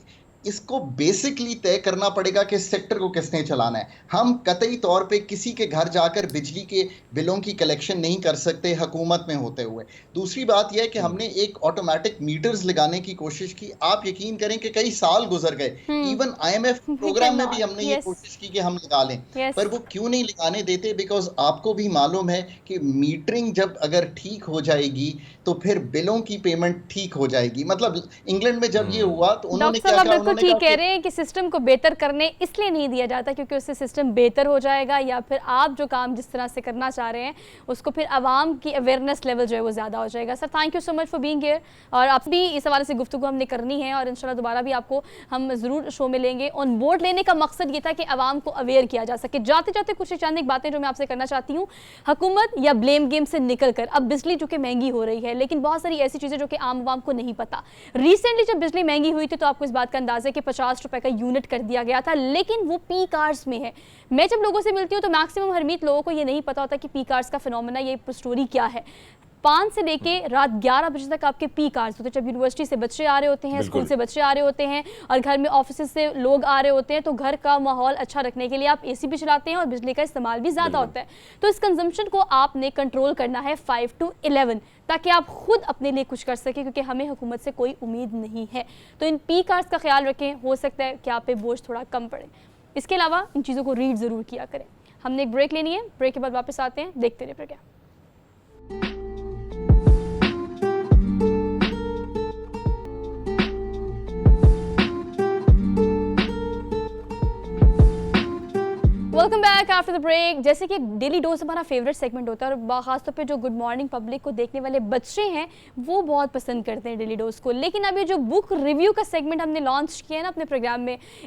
اس کو بیسکلی طے کرنا پڑے گا کہ سیکٹر کو کس نے چلانا ہے. ہم قطعی طور پہ کسی کے گھر جا کر بجلی کے بلوں کی کلیکشن نہیں کر سکتے حکومت میں ہوتے ہوئے. دوسری بات یہ ہے کہ ہم نے ایک آٹومیٹک میٹرز لگانے کی کوشش کی. آپ یقین کریں کہ کئی سال گزر گئے, ایون IMF پروگرام میں بھی ہم نے یہ کوشش کی کہ ہم لگا لیں, پر وہ کیوں نہیں لگانے دیتے؟ بیکاز آپ کو بھی معلوم ہے کہ میٹرنگ جب اگر ٹھیک ہو جائے گی تو پھر بلوں کی پیمنٹ ٹھیک ہو جائے گی. مطلب انگلینڈ میں جب یہ ہوا تو انہوں نے کیا کہا, ٹھیک کہہ رہے ہیں کہ سسٹم کو بہتر کرنے اس لیے نہیں دیا جاتا کیونکہ اس سے سسٹم بہتر ہو جائے گا, یا پھر آپ جو کام جس طرح سے کرنا چاہ رہے ہیں اس کو پھر عوام کی اویئرنیس لیول جو ہے وہ زیادہ ہو جائے گا. Sir thank you so much for being here, اور آپ بھی اس حوالے سے گفتگو ہم نے کرنی ہے اور انشاءاللہ دوبارہ بھی آپ کو ہم ضرور شو میں لیں گے. آن بورڈ لینے کا مقصد یہ تھا کہ عوام کو اویئر کیا جا سکے. جاتے جاتے کچھ چند ایک باتیں جو میں آپ سے کرنا چاہتی ہوں, حکومت یا بلیم گیم سے نکل کر اب بجلی جو کہ مہنگی ہو رہی ہے, لیکن بہت ساری ایسی چیزیں جو کہ عام عوام کو نہیں پتا. ریسنٹلی جب بجلی مہنگی ہوئی تھی تو آپ کو اس بات کا اندازہ ہے کہ 50 روپے کا یونٹ کر دیا گیا تھا, لیکن وہ پیک آورز میں ہے. میں جب لوگوں سے ملتی ہوں تو میکسیمم حرمیت لوگوں کو یہ نہیں پتا ہوتا کہ پیک آورز کا فینومینا, یہ سٹوری کیا ہے. 5 سے لے کے رات 11 بجے تک آپ کے پیک آورز ہوتے ہیں, جب یونیورسٹی سے بچے آ رہے ہوتے ہیں, اسکول سے بچے آ رہے ہوتے ہیں, اور گھر میں آفیسز سے لوگ آ رہے ہوتے ہیں, تو گھر کا ماحول اچھا رکھنے کے لیے آپ AC بھی چلاتے ہیں اور بجلی کا استعمال بھی زیادہ ہوتا ہے. تو اس کنزمپشن کو آپ نے کنٹرول کرنا ہے 5 to 11 تاکہ آپ خود اپنے لیے کچھ کر سکیں, کیونکہ ہمیں حکومت سے کوئی امید نہیں ہے. تو ان پیک آورز کا خیال رکھیں, ہو سکتا ہے کہ آپ پہ بوجھ تھوڑا کم پڑے. اس کے علاوہ ان چیزوں کو ریڈ ضرور کیا کریں. ہم نے ایک بریک لینی ہے, بریک کے بعد واپس آتے ہیں, دیکھتے رہے programme. Welcome back after the break. جیسے کہ ڈیلی ڈوز ہمارا فیوریٹ سیگمنٹ ہوتا ہے, اور خاص طور پہ جو گڈ مارننگ پبلک کو دیکھنے والے بچے ہیں وہ بہت پسند کرتے ہیں ڈیلی ڈوز کو. لیکن اب یہ جو بک ریویو کا سیگمنٹ ہم نے لانچ کیا ہے نا اپنے پروگرام میں,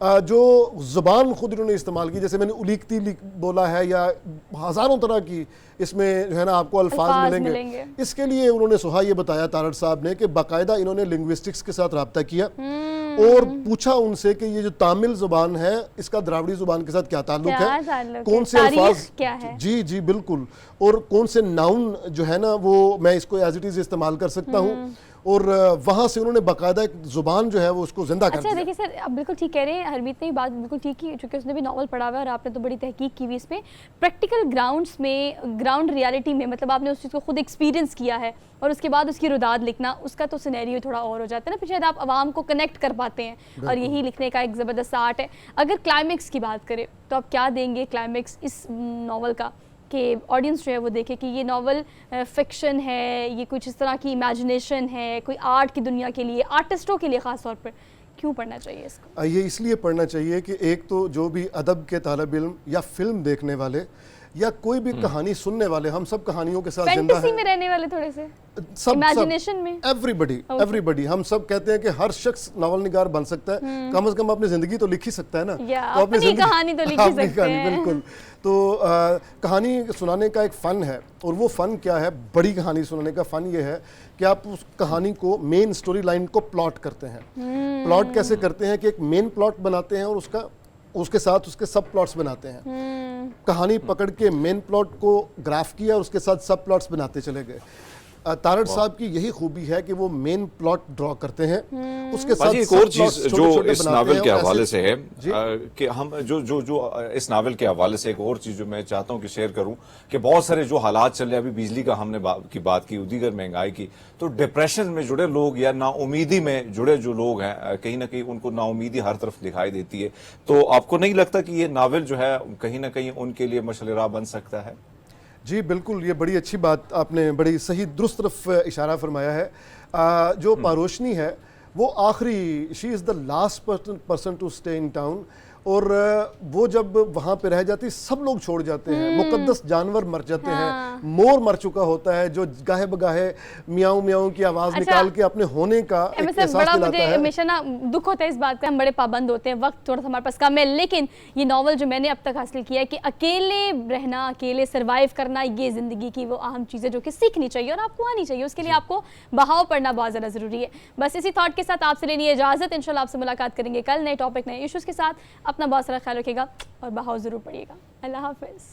جو زبان خود انہوں نے استعمال کی, جیسے میں نے الیکتی بولا ہے یا ہزاروں طرح کی اس میں جو ہے نا آپ کو الفاظ ملیں گے, اس کے لیے انہوں نے سہا یہ بتایا تارڑ صاحب نے کہ باقاعدہ انہوں نے لنگوسٹکس کے ساتھ رابطہ کیا اور پوچھا ان سے کہ یہ جو تامل زبان ہے اس کا دراوڑی زبان کے ساتھ کیا تعلق ہے, کون سے الفاظ کیا ہے. جی بالکل, اور کون سے ناؤن جو ہے نا وہ میں اس کو ایز اٹ از استعمال کر سکتا ہوں, اور وہاں سے انہوں نے باقاعدہ ایک زبان جو ہے وہ اس کو زندہ کر دیا. اچھا دیکھیں سر, آپ بالکل ٹھیک کہہ رہے ہیں, ہرمیت نے بات بالکل ٹھیک کی, چونکہ اس نے بھی ناول پڑھا ہوا ہے اور آپ نے تو بڑی تحقیق کی ہوئی اس میں. پریکٹیکل گراؤنڈس میں, گراؤنڈ ریالٹی میں, مطلب آپ نے اس چیز کو خود ایکسپیرینس کیا ہے اور اس کے بعد اس کی رداد لکھنا, اس کا تو سینیریو تھوڑا اور ہو جاتا ہے نا, پھر شاید آپ عوام کو کنیکٹ کر پاتے ہیں, اور یہی لکھنے کا ایک زبردست آرٹ ہے. اگر کلائمیکس کی بات کریں تو آپ کیا دیں گے کلائمیکس اس ناول کا, کہ آڈینس جو ہے وہ دیکھے کہ یہ ناول فکشن ہے, یہ کچھ اس طرح کی امیجنیشن ہے, کوئی آرٹ کی دنیا کے لیے, آرٹسٹوں کے لیے خاص طور پر کیوں پڑھنا چاہیے اس کو؟ یہ اس لیے پڑھنا چاہیے کہ ایک تو جو بھی ادب کے طالب علم یا فلم دیکھنے والے یا کوئی بھی کہانی سننے والے, ہم سب کہانیوں کے ساتھ زندہ ہیں, فینٹیسی میں رہنے والے تھوڑے سے, امیجنیشن میں, ایوری ہم سب کہتے ہیں کہ ہر شخص ناول نگار بن سکتا ہے, کم از کم اپنی زندگی تو لکھ ہی سکتا ہے نا, تو اپنی کہانی تو لکھ ہی سکتے ہیں. بالکل. تو کہانی سنانے کا ایک فن ہے, اور وہ فن کیا ہے, بڑی کہانی سنانے کا فن یہ ہے کہ آپ اس کہانی کو مین سٹوری لائن کو پلاٹ کرتے ہیں. پلاٹ کیسے کرتے ہیں کہ ایک مین پلاٹ بناتے ہیں اور اس کے ساتھ اس کے سب پلاٹس بناتے ہیں. کہانی پکڑ کے مین پلاٹ کو گراف کیا اور اس کے ساتھ سب پلاٹس بناتے چلے گئے. تارڑ صاحب کی یہی خوبی ہے کہ وہ مین پلاٹ ڈرا کرتے ہیں, اس کے ساتھ ایک اور چیز جو اس ناول کے حوالے سے ہے کہ ہم جو اس ناول کے حوالے سے ایک اور چیز جو میں چاہتا ہوں کہ شیئر کروں, کہ بہت سارے جو حالات چل رہے ہیں, ابھی بجلی کا ہم نے کی بات کی, دیگر مہنگائی کی, تو ڈپریشن میں جڑے لوگ یا نا امیدی میں جڑے جو لوگ ہیں, کہیں نہ کہیں ان کو نا امیدی ہر طرف دکھائی دیتی ہے. تو آپ کو نہیں لگتا کہ یہ ناول جو ہے کہیں نہ کہیں ان کے لیے مشعل راہ بن سکتا ہے؟ جی بالکل, یہ بڑی اچھی بات آپ نے بڑی صحیح درست طرف اشارہ فرمایا ہے. جو پاروشنی ہے وہ آخری, she is the last person to stay in town, اور وہ جب وہاں پہ رہ جاتی سب لوگ چھوڑ جاتے ہیں, مقدس جانور مر جاتے ہیں, مور مر چکا ہوتا ہے جو گاہے بگاہے میاؤں میاؤں کی آواز نکال کے اپنے ہونے کا ایک احساس دلاتا ہے. ہمیشہ نا دکھ ہوتا ہے اس بات کا, ہم بڑے پابند ہوتے ہیں, وقت تھوڑا سا ہمارے پاس کم ہے, لیکن یہ ناول جو میں نے اب تک حاصل کیا ہے کہ اکیلے رہنا, اکیلے سروائیو کرنا, یہ زندگی کی وہ اہم چیزیں جو کہ سیکھنی چاہیے اور آپ کو آنی چاہیے. اس کے لیے آپ کو بہاؤ پڑھنا بہت زیادہ ضروری ہے. بس اسی تھاٹ کے ساتھ آپ سے لینی اجازت, انشاءاللہ آپ سے ملاقات کریں گے کل نئے ٹاپک, نئے ایشوز کے ساتھ. اپنا بہت سارا خیال رکھیے گا اور بہاؤ ضرور پڑھیے گا. اللہ حافظ.